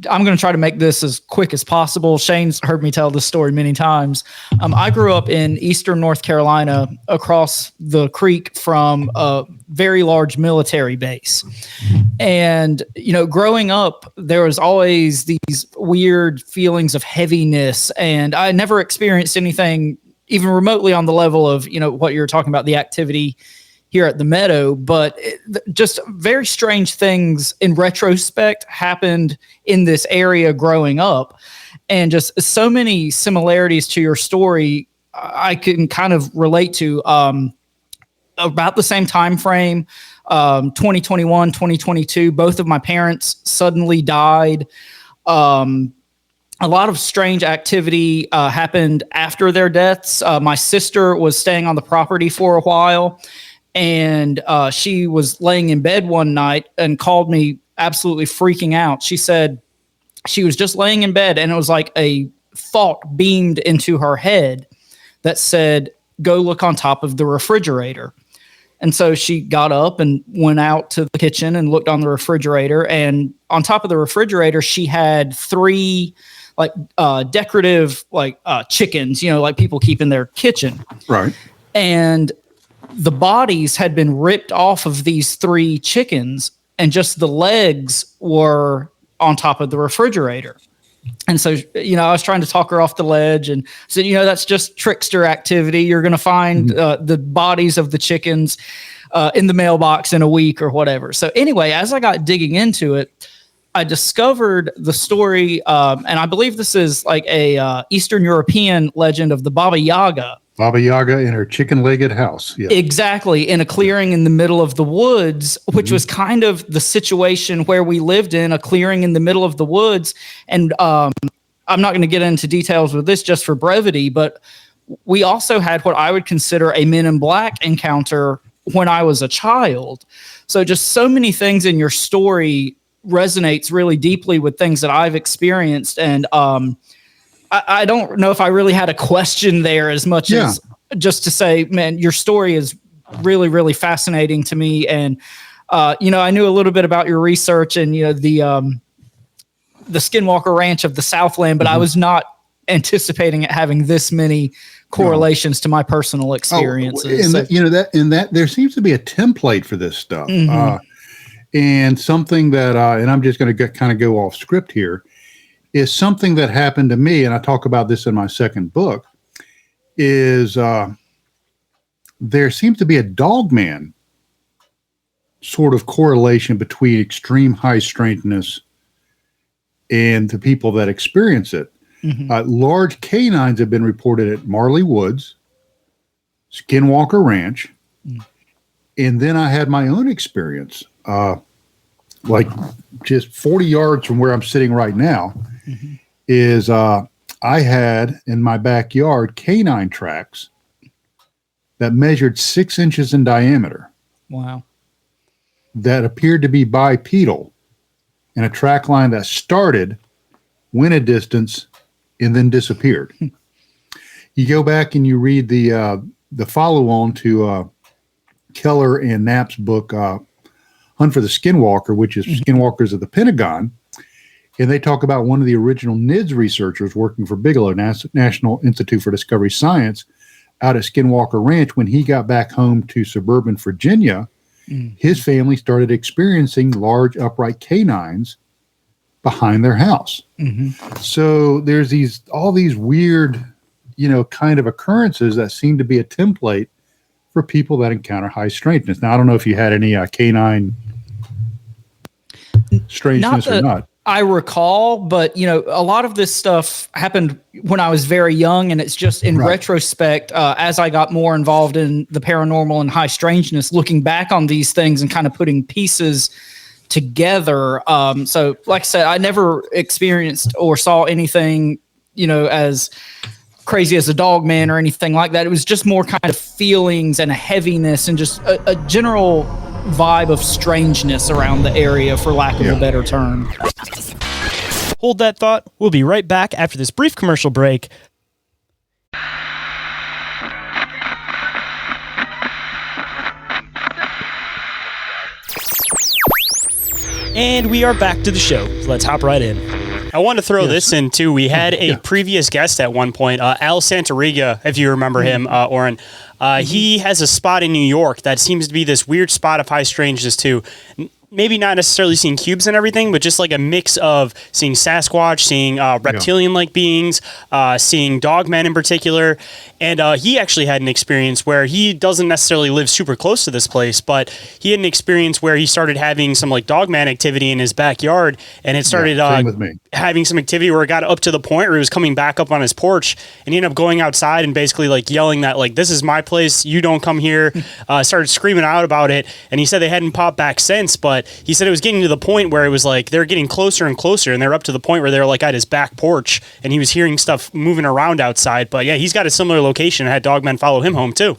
I'm going to try to make this as quick as possible. Shayn's heard me tell this story many times. I grew up in eastern North Carolina across the creek from a very large military base. And, you know, growing up, there was always these weird feelings of heaviness. And I never experienced anything even remotely on the level of, you know, what you're talking about, the activity here at the Meadow, but just very strange things in retrospect happened in this area growing up, and just so many similarities to your story I can kind of relate to. About the same time frame, 2021, 2022, both of my parents suddenly died. A lot of strange activity happened after their deaths. My sister was staying on the property for a while, and she was laying in bed one night and called me absolutely freaking out. She said she was just laying in bed, and it was like a thought beamed into her head that said, "Go look on top of the refrigerator." And so she got up and went out to the kitchen and looked on the refrigerator. And on top of the refrigerator, she had 3 like decorative chickens, you know, like people keep in their kitchen. Right. And the bodies had been ripped off of these 3 chickens, and just the legs were on top of the refrigerator. And so, you know, I was trying to talk her off the ledge and said, you know, that's just trickster activity. You're going to find the bodies of the chickens in the mailbox in a week or whatever. So anyway, as I got digging into it, I discovered the story, and I believe this is like a Eastern European legend of the Baba Yaga. Baba Yaga in her chicken-legged house. Yeah. Exactly, in a clearing in the middle of the woods, which was kind of the situation where we lived in, a clearing in the middle of the woods. And I'm not going to get into details with this just for brevity, but we also had what I would consider a Men in Black encounter when I was a child. So just so many things in your story resonates really deeply with things that I've experienced. And I don't know if I really had a question there as much as just to say, man, your story is really, really fascinating to me. And, you know, I knew a little bit about your research and, you know, the Skinwalker Ranch of the Southland, but I was not anticipating it having this many correlations to my personal experiences. And that there seems to be a template for this stuff. And something that, and I'm just going to kind of go off script here, is something that happened to me, and I talk about this in my second book, is there seems to be a dogman sort of correlation between extreme high strengthness and the people that experience it. Large canines have been reported at Marley Woods, Skinwalker Ranch, and then I had my own experience, like just 40 yards from where I'm sitting right now, is I had in my backyard canine tracks that measured 6 inches in diameter. Wow. That appeared to be bipedal, and a track line that started, went a distance, and then disappeared. You go back and you read the follow-on to Keller and Knapp's book, Hunt for the Skinwalker, which is Skinwalkers of the Pentagon. And they talk about one of the original NIDS researchers working for Bigelow, National Institute for Discovery Science, out at Skinwalker Ranch. When he got back home to suburban Virginia, his family started experiencing large upright canines behind their house. So there's all these weird, you know, kind of occurrences that seem to be a template for people that encounter high strangeness. Now, I don't know if you had any canine strangeness or not. I recall, but a lot of this stuff happened when I was very young, and it's just in retrospect, as I got more involved in the paranormal and high strangeness, looking back on these things and kind of putting pieces together. So like I said, I never experienced or saw anything, as crazy as a dog man or anything like that. It was just more kind of feelings and a heaviness and just a general vibe of strangeness around the area, for lack of a better term. Hold that thought. We'll be right back after this brief commercial break. And we are back to the show. Let's hop right in. I want to throw this in too. We had a previous guest at one point, Al Santoriga, if you remember him, Orin. He has a spot in New York that seems to be this weird spot of high strangeness too. Maybe not necessarily seeing cubes and everything, but just like a mix of seeing Sasquatch, seeing reptilian-like beings, seeing dogmen in particular. And he actually had an experience where he doesn't necessarily live super close to this place, but he had an experience where he started having some like dogman activity in his backyard, and it started having some activity where it got up to the point where he was coming back up on his porch, and he ended up going outside and basically like yelling that like, this is my place, you don't come here. Started screaming out about it, and he said they hadn't popped back since, but he said it was getting to the point where it was like they're getting closer and closer, and they're up to the point where they're like at his back porch, and he was hearing stuff moving around outside. But yeah, he's got a similar location and had dogmen follow him home too.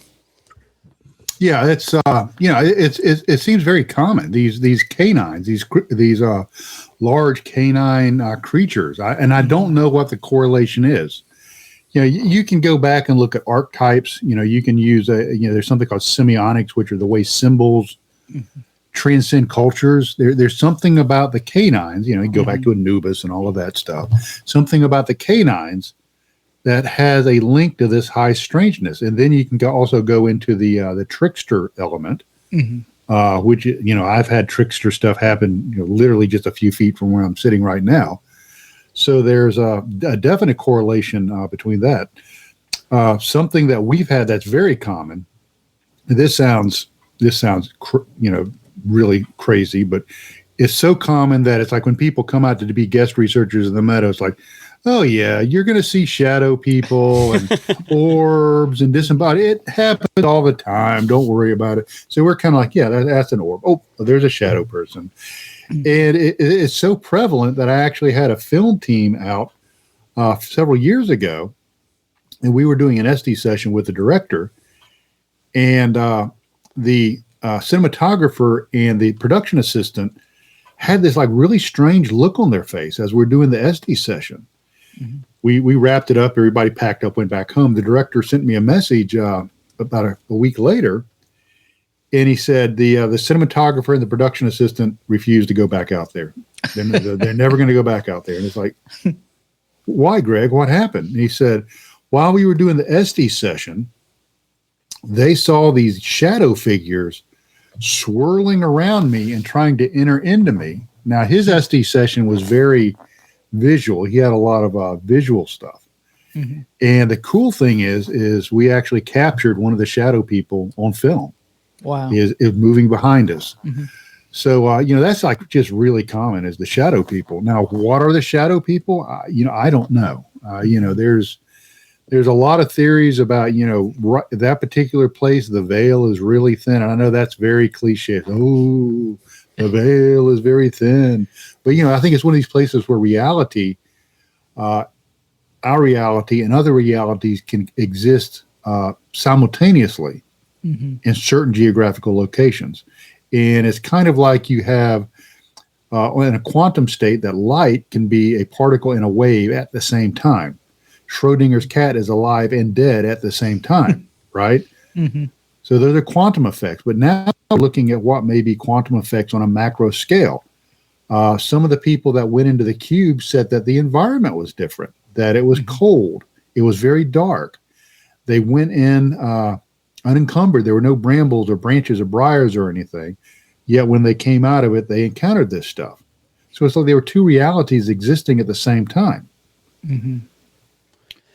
Yeah, it's it seems very common. These canines, these large canine creatures, I don't know what the correlation is. You can go back and look at archetypes. You can use there's something called semiotics, which are the way symbols transcend cultures. There's something about the canines. You go back to Anubis and all of that stuff. Something about the canines that has a link to this high strangeness, and then you can also go into the trickster element, which I've had trickster stuff happen literally just a few feet from where I'm sitting right now. So there's a definite correlation between that. Something that we've had that's very common. This sounds really crazy, but it's so common that it's like when people come out to be guest researchers in the meadow, it's like, oh yeah, you're going to see shadow people and orbs and disembodied. It happens all the time. Don't worry about it. So we're kind of like, yeah, that's an orb. Oh, there's a shadow person. And it's so prevalent that I actually had a film team out several years ago, and we were doing an SD session with the director, and the cinematographer and the production assistant had this like really strange look on their face as we're doing the SD session. We wrapped it up. Everybody packed up, went back home. The director sent me a message about a week later, and he said the cinematographer and the production assistant refused to go back out there. They're never going to go back out there. And it's like, why, Greg? What happened? And he said, while we were doing the SD session, they saw these shadow figures swirling around me and trying to enter into me. Now, his SD session was very visual. He had a lot of visual stuff. And the cool thing is we actually captured one of the shadow people on film. Wow. Is moving behind us. So, that's like just really common is the shadow people. Now, what are the shadow people? I don't know. There's a lot of theories about, that particular place, the veil is really thin. And I know that's very cliche. Oh, the veil is very thin. But, I think it's one of these places where reality, our reality and other realities can exist simultaneously in certain geographical locations. And it's kind of like you have in a quantum state that light can be a particle and a wave at the same time. Schrodinger's cat is alive and dead at the same time, right? So those are quantum effects. But now we're looking at what may be quantum effects on a macro scale. Some of the people that went into the cube said that the environment was different, that it was cold. It was very dark. They went in unencumbered. There were no brambles or branches or briars or anything. Yet when they came out of it, they encountered this stuff. So it's like there were two realities existing at the same time.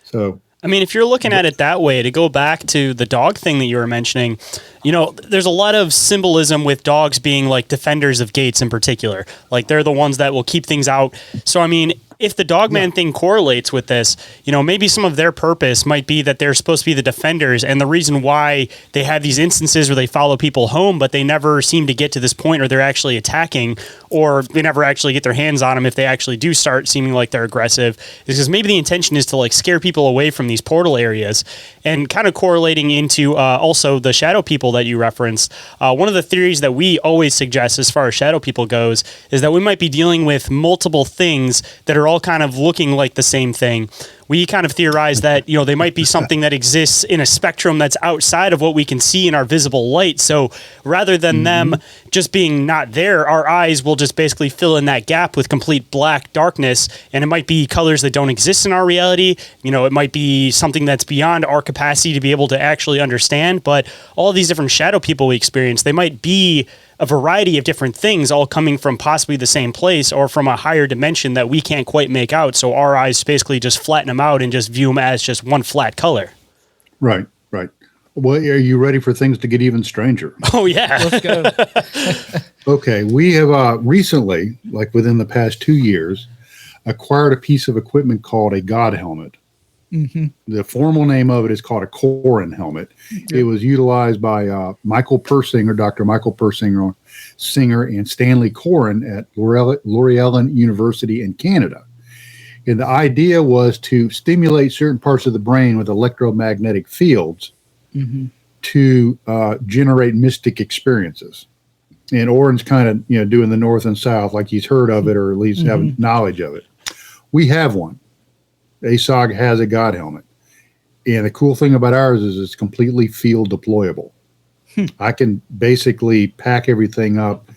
So I mean, if you're looking at it that way, to go back to the dog thing that you were mentioning, there's a lot of symbolism with dogs being like defenders of gates in particular. Like they're the ones that will keep things out. So, I mean, if the dogman thing correlates with this, maybe some of their purpose might be that they're supposed to be the defenders, and the reason why they have these instances where they follow people home, but they never seem to get to this point where they're actually attacking, or they never actually get their hands on them if they actually do start seeming like they're aggressive, is because maybe the intention is to like scare people away from these portal areas. And kind of correlating into also the shadow people that you referenced, one of the theories that we always suggest as far as shadow people goes is that we might be dealing with multiple things that are all kind of looking like the same thing. We kind of theorize that, they might be something that exists in a spectrum that's outside of what we can see in our visible light. So rather than them just being not there, our eyes will just basically fill in that gap with complete black darkness. And it might be colors that don't exist in our reality. It might be something that's beyond our capacity to be able to actually understand. But all these different shadow people we experience, they might be a variety of different things all coming from possibly the same place or from a higher dimension that we can't quite make out. So our eyes basically just flatten them out and just view them as just one flat color. Right. Well, are you ready for things to get even stranger? Oh, yeah. Let's go. Okay. We have recently, like within the past 2 years, acquired a piece of equipment called a God helmet. Mm-hmm. The formal name of it is called a Corin helmet. It was utilized by Michael Persinger, Dr. Michael Persinger, singer, and Stanley Corin at Lauriellen University in Canada. And the idea was to stimulate certain parts of the brain with electromagnetic fields to generate mystic experiences. And Orin's kind of doing the north and south, like he's heard of it or at least have knowledge of it. We have one. ASOG has a God helmet. And the cool thing about ours is it's completely field deployable. I can basically pack everything up,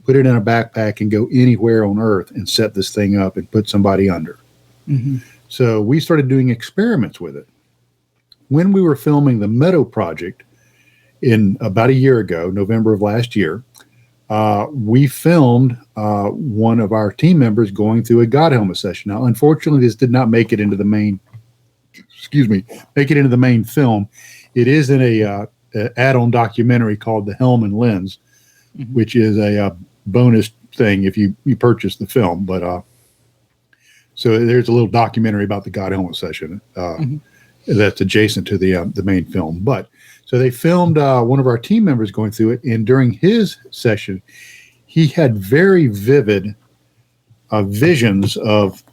put it in a backpack, and go anywhere on Earth and set this thing up and put somebody under. So we started doing experiments with it. When we were filming the Meadow Project in about a year ago, November of last year, we filmed one of our team members going through a God helmet session. Now, unfortunately, this did not make it into the main, film. It is in a add-on documentary called The Helm and Lens, which is a bonus thing if you purchase the film. But so there's a little documentary about the God helmet session that's adjacent to the main film. But so they filmed one of our team members going through it, and during his session, he had very vivid visions of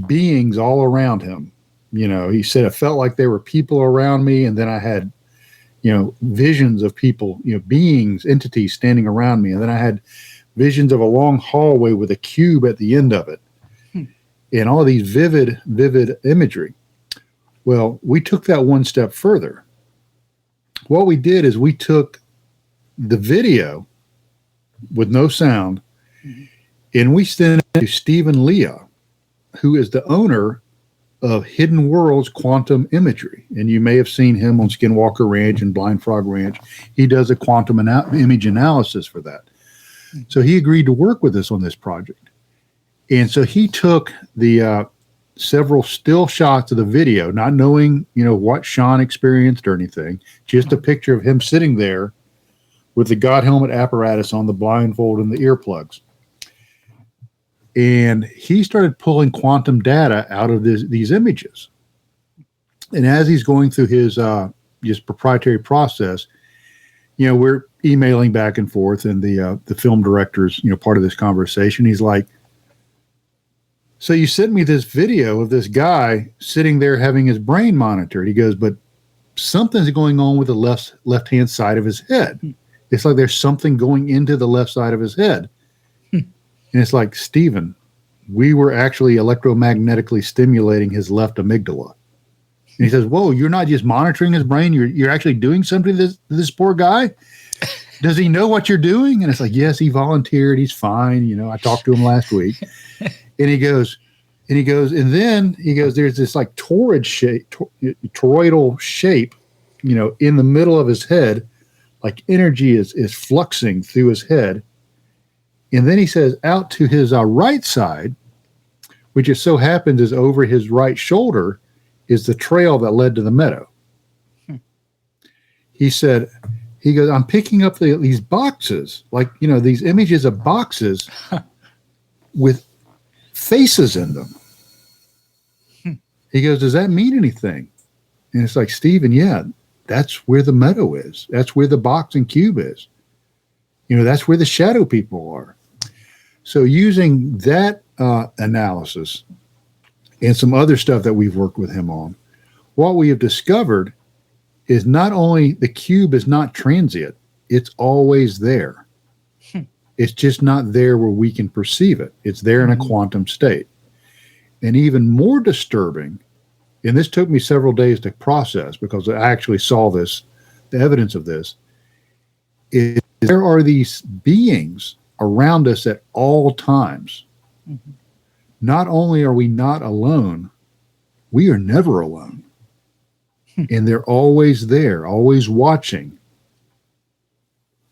beings all around him. He said it felt like there were people around me, and then I had, visions of people, beings, entities standing around me, and then I had visions of a long hallway with a cube at the end of it, and all these vivid imagery. Well, we took that one step further. What we did is we took the video with no sound, and we sent it to Stephen Leah, who is the owner of Hidden Worlds Quantum Imagery. And you may have seen him on Skinwalker Ranch and Blind Frog Ranch. He does a quantum image analysis for that. So he agreed to work with us on this project. And so he took the several still shots of the video, not knowing, what Shawn experienced or anything, just a picture of him sitting there with the God helmet apparatus on, the blindfold and the earplugs. And he started pulling quantum data out of these images. And as he's going through his proprietary process, we're emailing back and forth, and the film director's, part of this conversation. He's like, "So you sent me this video of this guy sitting there having his brain monitored." He goes, "But something's going on with the left-hand side of his head. It's like there's something going into the left side of his head." And it's like, "Stephen, we were actually electromagnetically stimulating his left amygdala." And he says, "Whoa, you're not just monitoring his brain. You're actually doing something to this poor guy? Does he know what you're doing?" And it's like, "Yes, he volunteered. He's fine. I talked to him last week." And he goes, there's this like toroidal shape, in the middle of his head, like energy is fluxing through his head. And then he says out to his right side, which it so happens is over his right shoulder, is the trail that led to the meadow. He said, he goes, I'm picking up these boxes, like, these images of boxes with faces in them. He goes, does that mean anything? And it's like, Stephen, yeah, that's where the meadow is. That's where the box and cube is. That's where the shadow people are. So using that analysis and some other stuff that we've worked with him on, what we have discovered is not only the cube is not transient, it's always there. It's just not there where we can perceive it. It's there in a quantum state. And even more disturbing, and this took me several days to process because I actually saw this, the evidence of this, is there are these beings around us at all times. Not only are we not alone, we are never alone. And they're always there, always watching,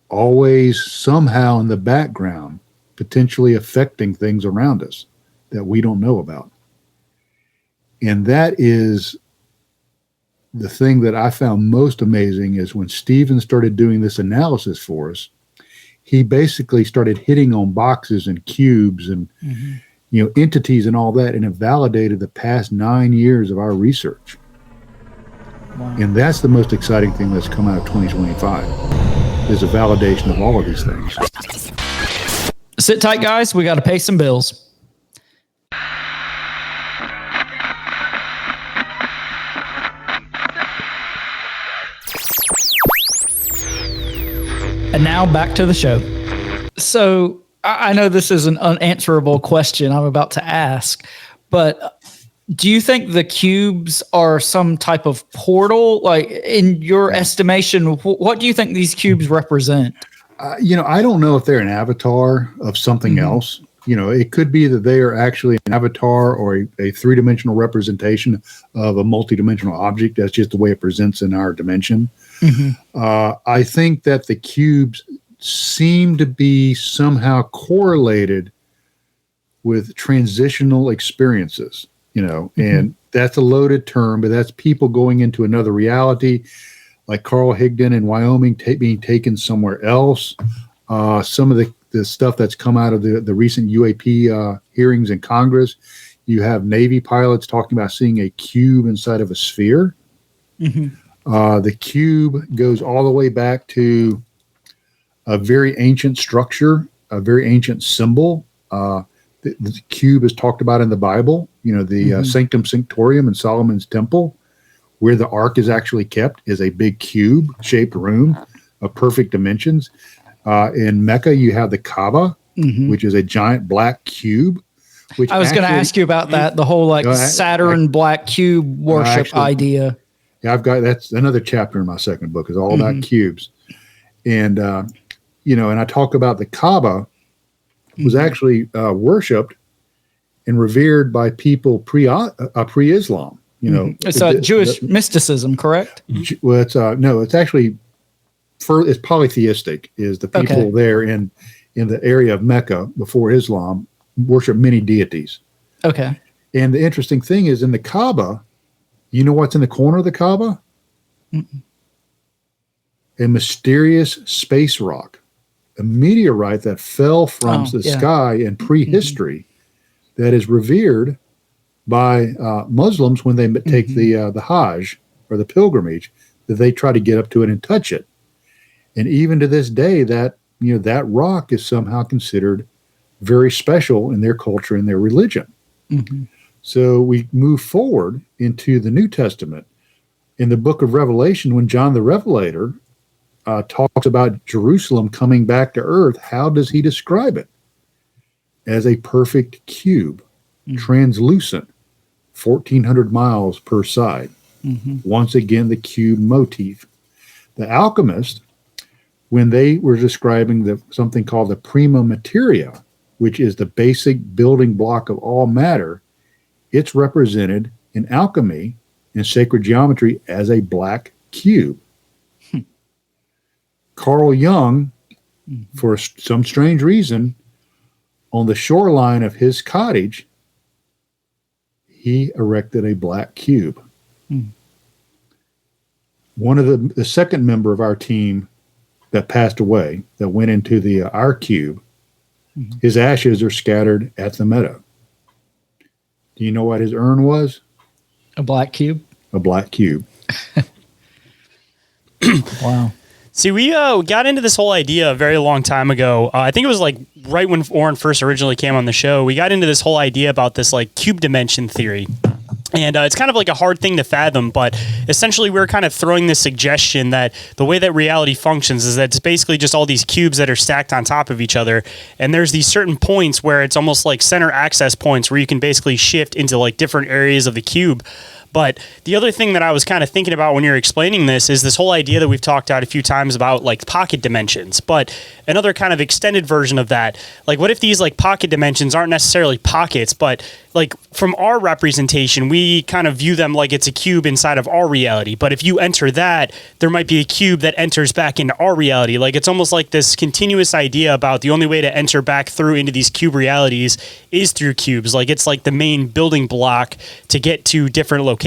always somehow in the background, potentially affecting things around us that we don't know about. And that is the thing that I found most amazing is when Stephen started doing this analysis for us, he basically started hitting on boxes and cubes and entities and all that, and it validated the past 9 years of our research. Wow. And that's the most exciting thing that's come out of 2025 is a validation of all of these things. Sit tight, guys. We got to pay some bills. And now back to the show. So I know this is an unanswerable question I'm about to ask, but do you think the cubes are some type of portal? Like, in your estimation, what do you think these cubes represent? I don't know if they're an avatar of something else. It could be that they are actually an avatar or a three-dimensional representation of a multidimensional object. That's just the way it presents in our dimension. I think that the cubes seem to be somehow correlated with transitional experiences, and that's a loaded term, but that's people going into another reality, like Carl Higdon in Wyoming being taken somewhere else. Some of the stuff that's come out of the recent UAP hearings in Congress, you have Navy pilots talking about seeing a cube inside of a sphere. The cube goes all the way back to a very ancient structure, a very ancient symbol. The cube is talked about in the Bible, the Sanctum Sanctorum in Solomon's temple, where the ark is actually kept, is a big cube-shaped room of perfect dimensions. In Mecca, you have the Kaaba, which is a giant black cube. Which I was going to ask you about that, the whole Saturn black cube worship idea. Yeah, that's another chapter in my second book is all about cubes. And, and I talk about the Kaaba was actually worshipped and revered by people pre-Islam. It's Jewish mysticism, correct? Well, it's actually it's polytheistic. Is the people there in the area of Mecca before Islam worship many deities. Okay. And the interesting thing is in the Kaaba, you know what's in the corner of the Kaaba? A mysterious space rock, a meteorite that fell from the sky in prehistory that is revered by Muslims when they take the Hajj or the pilgrimage, that they try to get up to it and touch it. And even to this day, that rock is somehow considered very special in their culture and their religion. So we move forward into the New Testament. In the book of Revelation, when John the Revelator talks about Jerusalem coming back to earth, how does he describe it? As a perfect cube, translucent, 1,400 miles per side. Once again, the cube motif. The alchemist, when they were describing something called the prima materia, which is the basic building block of all matter, it's represented in alchemy and sacred geometry as a black cube. Carl Jung, for some strange reason, on the shoreline of his cottage, he erected a black cube. One of the second member of our team that passed away, that went into our cube, his ashes are scattered at the meadow. Do you know what his urn was? A black cube. A black cube. Wow. See, we got into this whole idea a very long time ago. I think it was like right when Orin first originally came on the show. We got into this whole idea about this like cube dimension theory. And it's kind of like a hard thing to fathom, but essentially we're kind of throwing this suggestion that the way that reality functions is that it's basically just all these cubes that are stacked on top of each other. And there's these certain points where it's almost like center access points where you can basically shift into like different areas of the cube. But the other thing that I was kind of thinking about when you're explaining this is this whole idea that we've talked about a few times about like pocket dimensions, but another kind of extended version of that. Like what if these like pocket dimensions aren't necessarily pockets, but like from our representation, we kind of view them like it's a cube inside of our reality. But if you enter that, there might be a cube that enters back into our reality. Like it's almost like this continuous idea about the only way to enter back through into these cube realities is through cubes. Like it's like the main building block to get to different locations.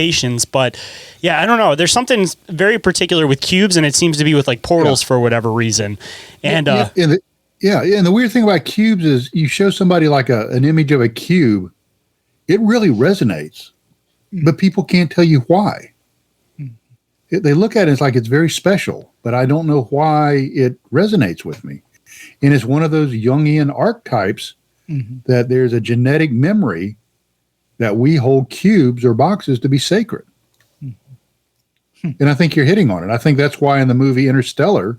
But yeah, I don't know. There's something very particular with cubes, and it seems to be with like portals for whatever reason. And and the weird thing about cubes is you show somebody like an image of a cube, it really resonates, but people can't tell you why. They look at it, it's like it's very special, but I don't know why it resonates with me. And it's one of those Jungian archetypes that there's a genetic memory that we hold cubes or boxes to be sacred. And I think you're hitting on it. I think that's why in the movie Interstellar,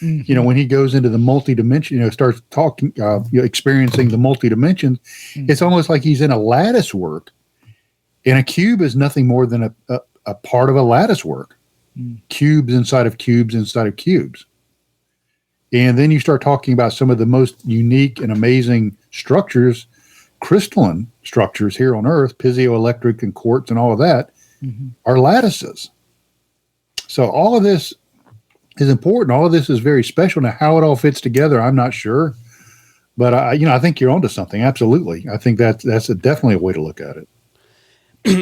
you know, when he goes into the multi-dimension, you know, starts talking, experiencing the multi-dimensions, it's almost like he's in a lattice work. And a cube is nothing more than a part of a lattice work. Cubes inside of cubes inside of cubes. And then you start talking about some of the most unique and amazing structures, crystalline structures here on Earth, piezoelectric and quartz and all of that, are lattices. So all of this is important. All of this is very special. Now, how it all fits together, I'm not sure. But, I think you're onto something. Absolutely. I think that's definitely a way to look at it.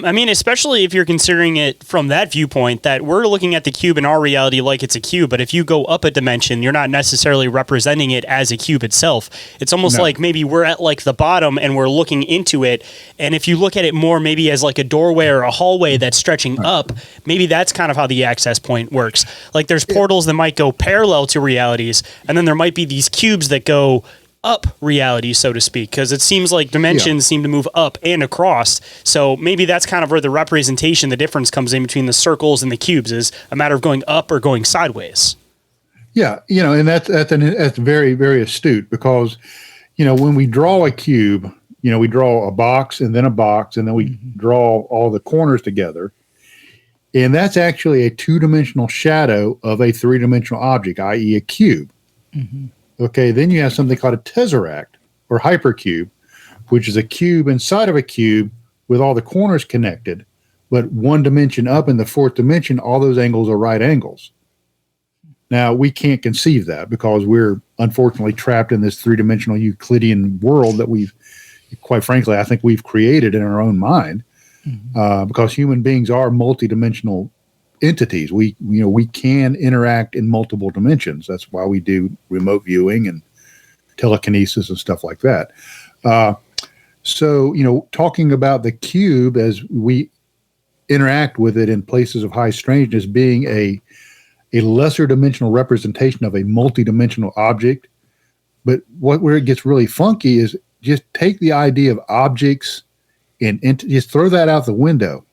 I mean, especially if you're considering it from that viewpoint, that we're looking at the cube in our reality like it's a cube, but if you go up a dimension, you're not necessarily representing it as a cube itself. It's almost like maybe we're at like the bottom and we're looking into it, and if you look at it more maybe as like a doorway or a hallway that's stretching up, maybe that's kind of how the access point works. Like there's portals that might go parallel to realities, and then there might be these cubes that go up reality, so to speak, because it seems like dimensions seem to move up and across. So maybe that's kind of where the representation, the difference comes in between the circles and the cubes, is a matter of going up or going sideways. Yeah, and that's very, very astute, because, when we draw a cube, we draw a box and then we draw all the corners together. And that's actually a two-dimensional shadow of a three-dimensional object, i.e. a cube. Okay, then you have something called a tesseract or hypercube, which is a cube inside of a cube with all the corners connected, but one dimension up in the fourth dimension, all those angles are right angles. Now, we can't conceive that because we're unfortunately trapped in this three-dimensional Euclidean world that quite frankly, I think we've created in our own mind, because human beings are multidimensional entities. We can interact in multiple dimensions. That's why we do remote viewing and telekinesis and stuff like that. So talking about the cube as we interact with it in places of high strangeness being a lesser dimensional representation of a multidimensional object. But where it gets really funky is just take the idea of objects and just throw that out the window.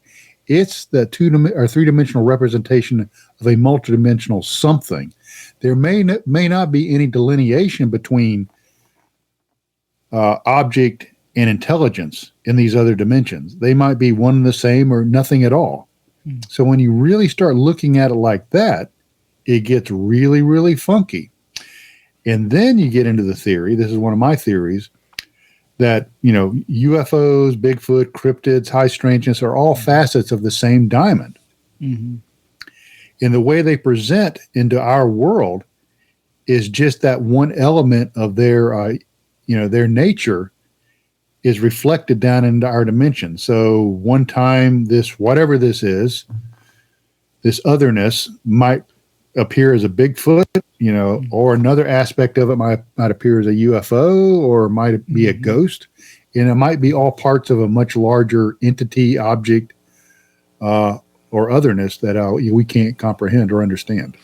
It's the three-dimensional representation of a multidimensional something. There may not be any delineation between object and intelligence in these other dimensions. They might be one and the same or nothing at all. So when you really start looking at it like that, it gets really, really funky. And then you get into the theory, this is one of my theories, that, UFOs, Bigfoot, cryptids, high strangeness are all facets of the same diamond. And the way they present into our world is just that one element of their nature is reflected down into our dimension. So one time whatever this is, this otherness might appear as a Bigfoot, or another aspect of it might appear as a UFO, or might be a ghost, and it might be all parts of a much larger entity, object, or otherness that we can't comprehend or understand.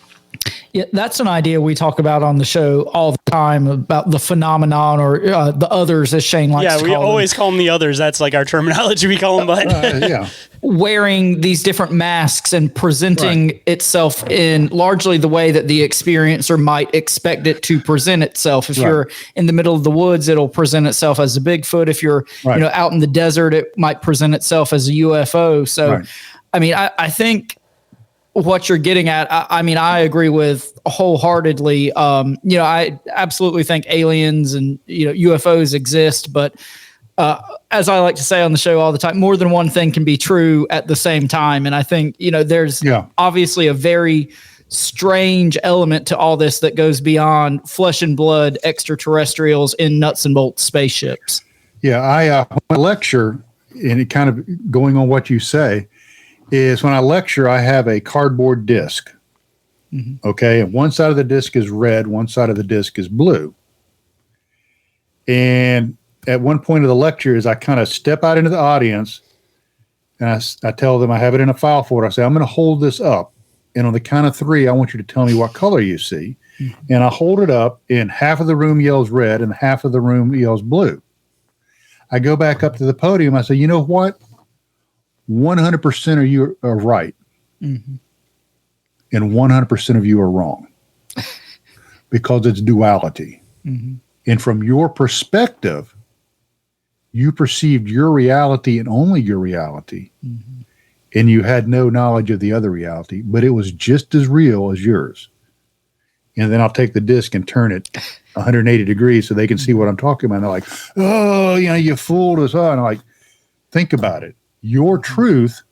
Yeah, that's an idea we talk about on the show all the time, about the phenomenon, or the others, as Shayn likes to call them. Yeah, we always call them the others. That's like our terminology we call them. But wearing these different masks and presenting itself in largely the way that the experiencer might expect it to present itself. If you're in the middle of the woods, it'll present itself as a Bigfoot. If you're out in the desert, it might present itself as a UFO. So, I mean, I think what you're getting at, I agree with wholeheartedly. I absolutely think aliens and UFOs exist, but as I like to say on the show all the time, more than one thing can be true at the same time. And I think there's obviously a very strange element to all this that goes beyond flesh and blood extraterrestrials in nuts and bolts spaceships. Yeah, when I lecture, and it kind of going on what you say, is when I lecture, I have a cardboard disc. Okay. And one side of the disc is red, one side of the disc is blue. And at one point of the lecture is I kind of step out into the audience and I tell them I have it in a file folder. I say, I'm going to hold this up. And on the count of 3, I want you to tell me what color you see. And I hold it up and half of the room yells red and half of the room yells blue. I go back up to the podium. I say, you know what? 100% of you are right. And 100% of you are wrong because it's duality. And from your perspective, you perceived your reality and only your reality. And you had no knowledge of the other reality, but it was just as real as yours. And then I'll take the disc and turn it 180 degrees so they can see what I'm talking about. And they're like, oh, you fooled us. And I'm like, think about it. Your truth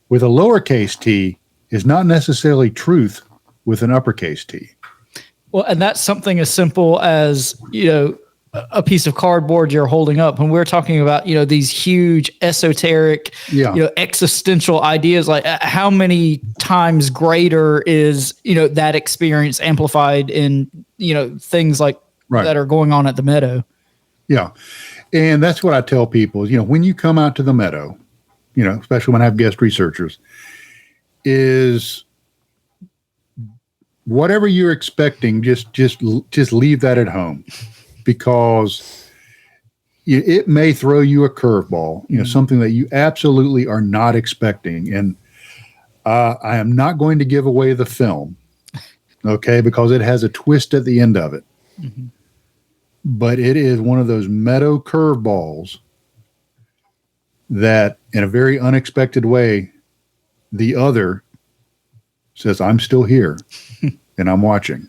with a lowercase t is not necessarily truth with an uppercase T. Well, and that's something as simple as, a piece of cardboard you're holding up. When we're talking about, these huge esoteric, existential ideas, like how many times greater is, that experience amplified in, things like that are going on at the Meadow. Yeah. And that's what I tell people is, when you come out to the Meadow, especially when I have guest researchers, is whatever you're expecting, just leave that at home, because it may throw you a curveball, something that you absolutely are not expecting. And I am not going to give away the film, okay, because it has a twist at the end of it. But it is one of those Meadow curveballs that, in a very unexpected way, the other says, I'm still here and I'm watching.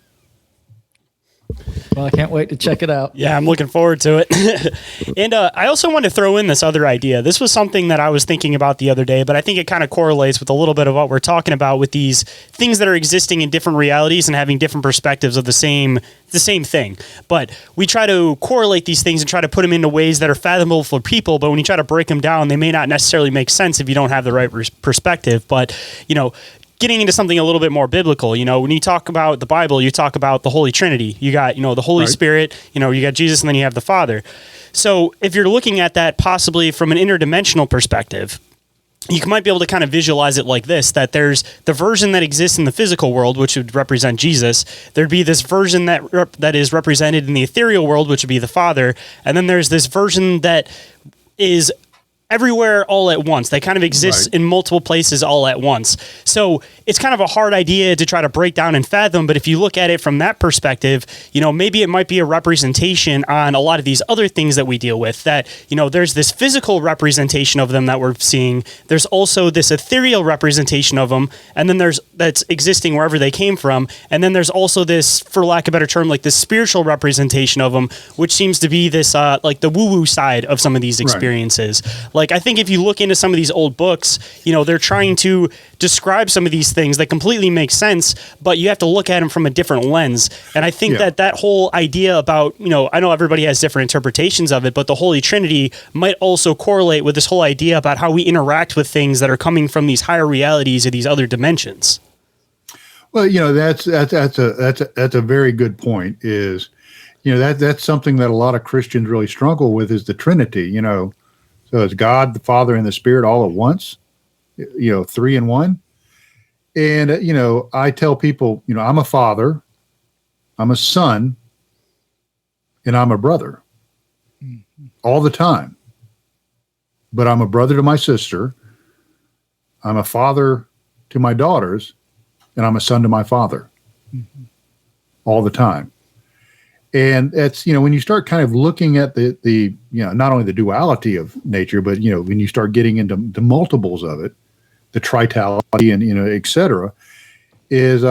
Well, I can't wait to check it out. Yeah, I'm looking forward to it. And I also want to throw in this other idea. This was something that I was thinking about the other day, but I think it kind of correlates with a little bit of what we're talking about with these things that are existing in different realities and having different perspectives of the same thing. But we try to correlate these things and try to put them into ways that are fathomable for people, but when you try to break them down, they may not necessarily make sense if you don't have the right perspective. But, getting into something a little bit more biblical, when you talk about the Bible, you talk about the Holy Trinity. You got, the Holy Spirit, you got Jesus, and then you have the Father. So if you're looking at that possibly from an interdimensional perspective, you might be able to kind of visualize it like this, that there's the version that exists in the physical world, which would represent Jesus. There'd be this version that is represented in the ethereal world, which would be the Father. And then there's this version that is everywhere all at once. They kind of exist in multiple places all at once. So it's kind of a hard idea to try to break down and fathom, but if you look at it from that perspective, maybe it might be a representation on a lot of these other things that we deal with, that, there's this physical representation of them that we're seeing. There's also this ethereal representation of them, and then that's existing wherever they came from. And then there's also this, for lack of a better term, like this spiritual representation of them, which seems to be this, like the woo-woo side of some of these experiences. Like, I think if you look into some of these old books, you know, they're trying to describe some of these things that completely make sense, but you have to look at them from a different lens. And I think that whole idea about, you know, I know everybody has different interpretations of it, but the Holy Trinity might also correlate with this whole idea about how we interact with things that are coming from these higher realities or these other dimensions. Well, you know, that's a very good point. Is, you know, that's something that a lot of Christians really struggle with, is the Trinity. You know, so it's God, the Father, and the Spirit all at once. You know, 3 in 1. And you know, I tell people, you know, I'm a father, I'm a son, and I'm a brother all the time. But I'm a brother to my sister, I'm a father to my daughters, and I'm a son to my father all the time. And it's, you know, when you start kind of looking at the you know, not only the duality of nature, but, you know, when you start getting into the multiples of it, the tritality and, you know, et cetera, is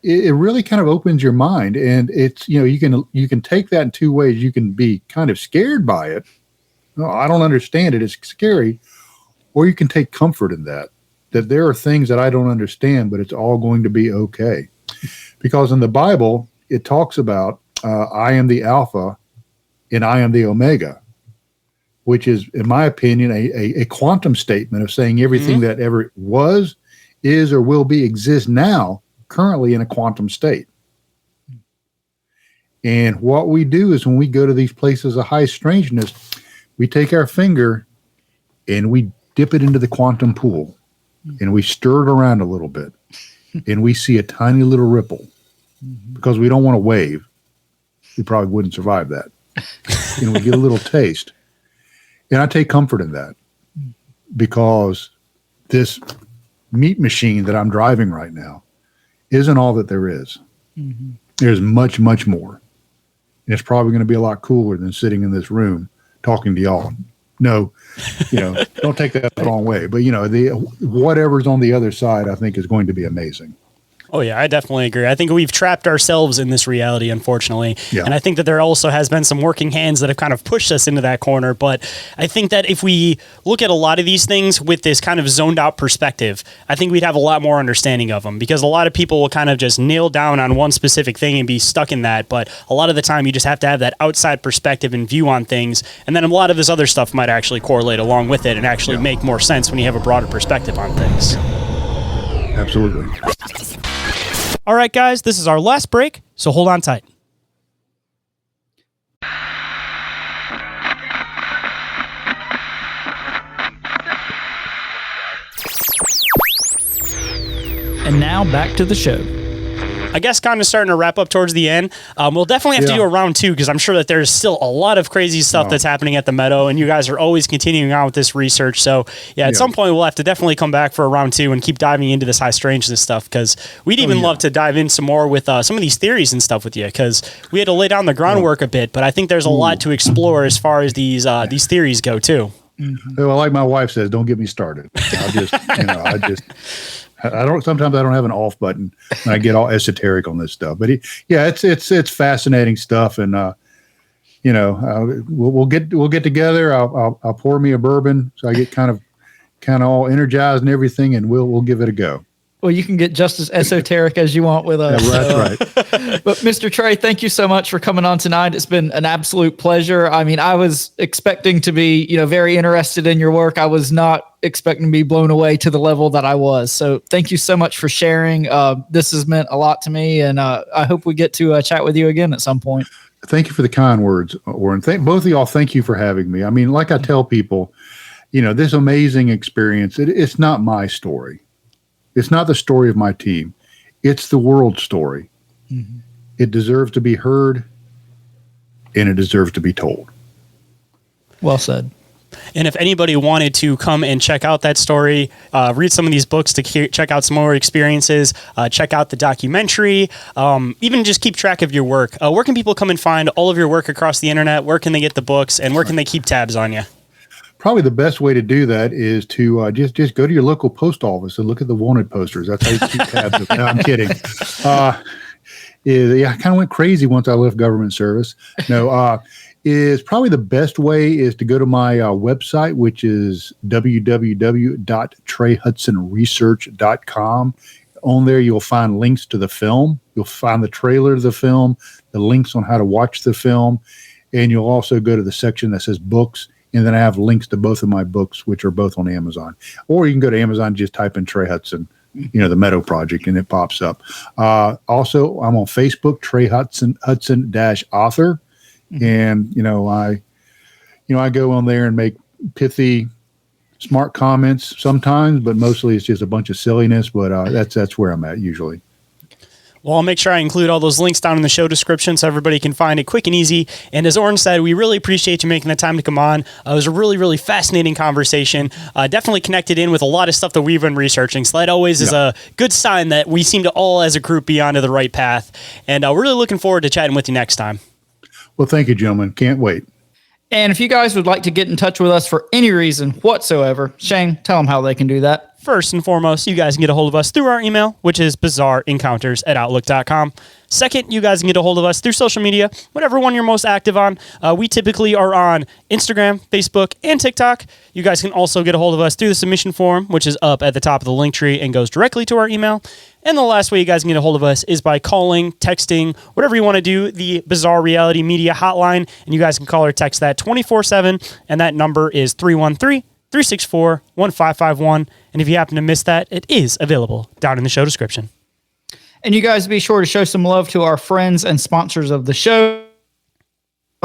it really kind of opens your mind. And it's, you know, you can take that in two ways. You can be kind of scared by it. No, I don't understand it, it's scary. Or you can take comfort in that there are things that I don't understand, but it's all going to be okay. Because in the Bible, it talks about I am the Alpha and I am the Omega, which is, in my opinion, a quantum statement of saying everything that ever was, is, or will be exists now, currently in a quantum state. And what we do is, when we go to these places of high strangeness, we take our finger and we dip it into the quantum pool. And we stir it around a little bit, and we see a tiny little ripple, because we don't want to wave. We probably wouldn't survive that. And we get a little taste. And I take comfort in that, because this meat machine that I'm driving right now isn't all that there is. There's much, much more. And it's probably going to be a lot cooler than sitting in this room talking to y'all. No, you know, don't take that the wrong way. But, you know, whatever's on the other side, I think, is going to be amazing. Oh, yeah, I definitely agree. I think we've trapped ourselves in this reality, unfortunately. Yeah. And I think that there also has been some working hands that have kind of pushed us into that corner. But I think that if we look at a lot of these things with this kind of zoned out perspective, I think we'd have a lot more understanding of them, because a lot of people will kind of just nail down on one specific thing and be stuck in that. But a lot of the time, you just have to have that outside perspective and view on things. And then a lot of this other stuff might actually correlate along with it and actually make more sense when you have a broader perspective on things. Absolutely. All right, guys, this is our last break, so hold on tight. And now back to the show. I guess kind of starting to wrap up towards the end. We'll definitely have to do a round 2, because I'm sure that there's still a lot of crazy stuff that's happening at the Meadow, and you guys are always continuing on with this research. So, at some point, we'll have to definitely come back for a round 2 and keep diving into this high strangeness stuff, because we'd even love to dive in some more with some of these theories and stuff with you, because we had to lay down the groundwork a bit, but I think there's a lot to explore as far as these theories go, too. Well, like my wife says, don't get me started. Sometimes I don't have an off button and I get all esoteric on this stuff, but it's fascinating stuff. And, we'll get together. I'll pour me a bourbon, so I get kind of all energized and everything, and we'll give it a go. Well, you can get just as esoteric as you want with us. Yeah, that's right. But Mr. Trey, thank you so much for coming on tonight. It's been an absolute pleasure. I mean, I was expecting to be, very interested in your work. I was not expecting to be blown away to the level that I was. So thank you so much for sharing. This has meant a lot to me, and I hope we get to chat with you again at some point. Thank you for the kind words, Orin. Both of y'all, thank you for having me. I mean, like I tell people, this amazing experience, it's not my story. It's not the story of my team. It's the world's story. Mm-hmm. It deserves to be heard, and it deserves to be told. Well said. And if anybody wanted to come and check out that story, read some of these books to check out some more experiences, check out the documentary, even just keep track of your work, where can people come and find all of your work across the internet? Where can they get the books, and where can they keep tabs on you? Probably the best way to do that is to just go to your local post office and look at the wanted posters. That's how you keep tabs of. No, I'm kidding. I kind of went crazy once I left government service. No, is probably the best way is to go to my website, which is www.treyhudsonresearch.com. On there, you'll find links to the film. You'll find the trailer of the film, the links on how to watch the film, and you'll also go to the section that says books, and then I have links to both of my books, which are both on Amazon. Or you can go to Amazon, just type in Trey Hudson, the Meadow Project, and it pops up. Also, I'm on Facebook, Trey Hudson Hudson-author, and I go on there and make pithy, smart comments sometimes, but mostly it's just a bunch of silliness. But that's where I'm at usually. Well, I'll make sure I include all those links down in the show description so everybody can find it quick and easy. And as Orin said, we really appreciate you making the time to come on. It was a really, really fascinating conversation. Definitely connected in with a lot of stuff that we've been researching. So that always is a good sign that we seem to all as a group be onto the right path. And we're really looking forward to chatting with you next time. Well, thank you, gentlemen. Can't wait. And if you guys would like to get in touch with us for any reason whatsoever, Shayn, tell them how they can do that. First and foremost, you guys can get a hold of us through our email, which is bizarreencounters@outlook.com. Second, you guys can get a hold of us through social media, whatever one you're most active on. We typically are on Instagram, Facebook, and TikTok. You guys can also get a hold of us through the submission form, which is up at the top of the link tree and goes directly to our email. And the last way you guys can get a hold of us is by calling, texting, whatever you want to do, the Bizarre Reality Media hotline. And you guys can call or text that 24/7, and that number is 313-364-1551. And if you happen to miss that, it is available down in the show description. And you guys be sure to show some love to our friends and sponsors of the show.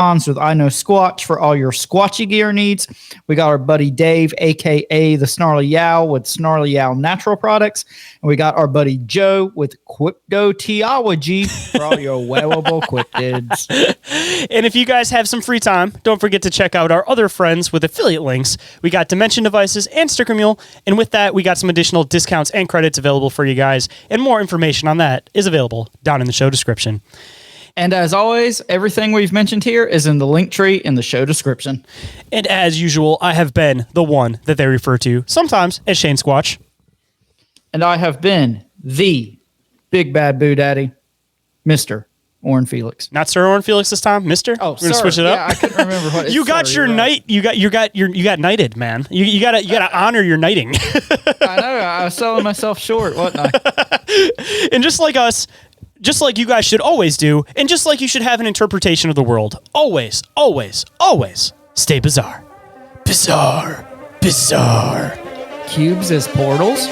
With I Know Squatch for all your squatchy gear needs. We got our buddy Dave, a.k.a. the Snarly Yow, with Snarly Yow Natural Products. And we got our buddy Joe with Cryptoteology for all your wearable cryptids. And if you guys have some free time, don't forget to check out our other friends with affiliate links. We got Dimension Devices and Sticker Mule. And with that, we got some additional discounts and credits available for you guys. And more information on that is available down in the show description. And as always, everything we've mentioned here is in the link tree in the show description. And as usual, I have been the one that they refer to sometimes as Shayn Squatch. And I have been the Big Bad Boo Daddy, Mr. Orin Felix. Not Sir Orin Felix this time, Mr. Oh, we're gonna switch it up. Yeah, I couldn't remember what. You got your knight. You got knighted, man. You gotta honor your knighting. I know. I was selling myself short, wasn't I? And just like us. Just like you guys should always do, and just like you should have an interpretation of the world. Always, always, always stay bizarre. Bizarre. Bizarre. Cubes as portals?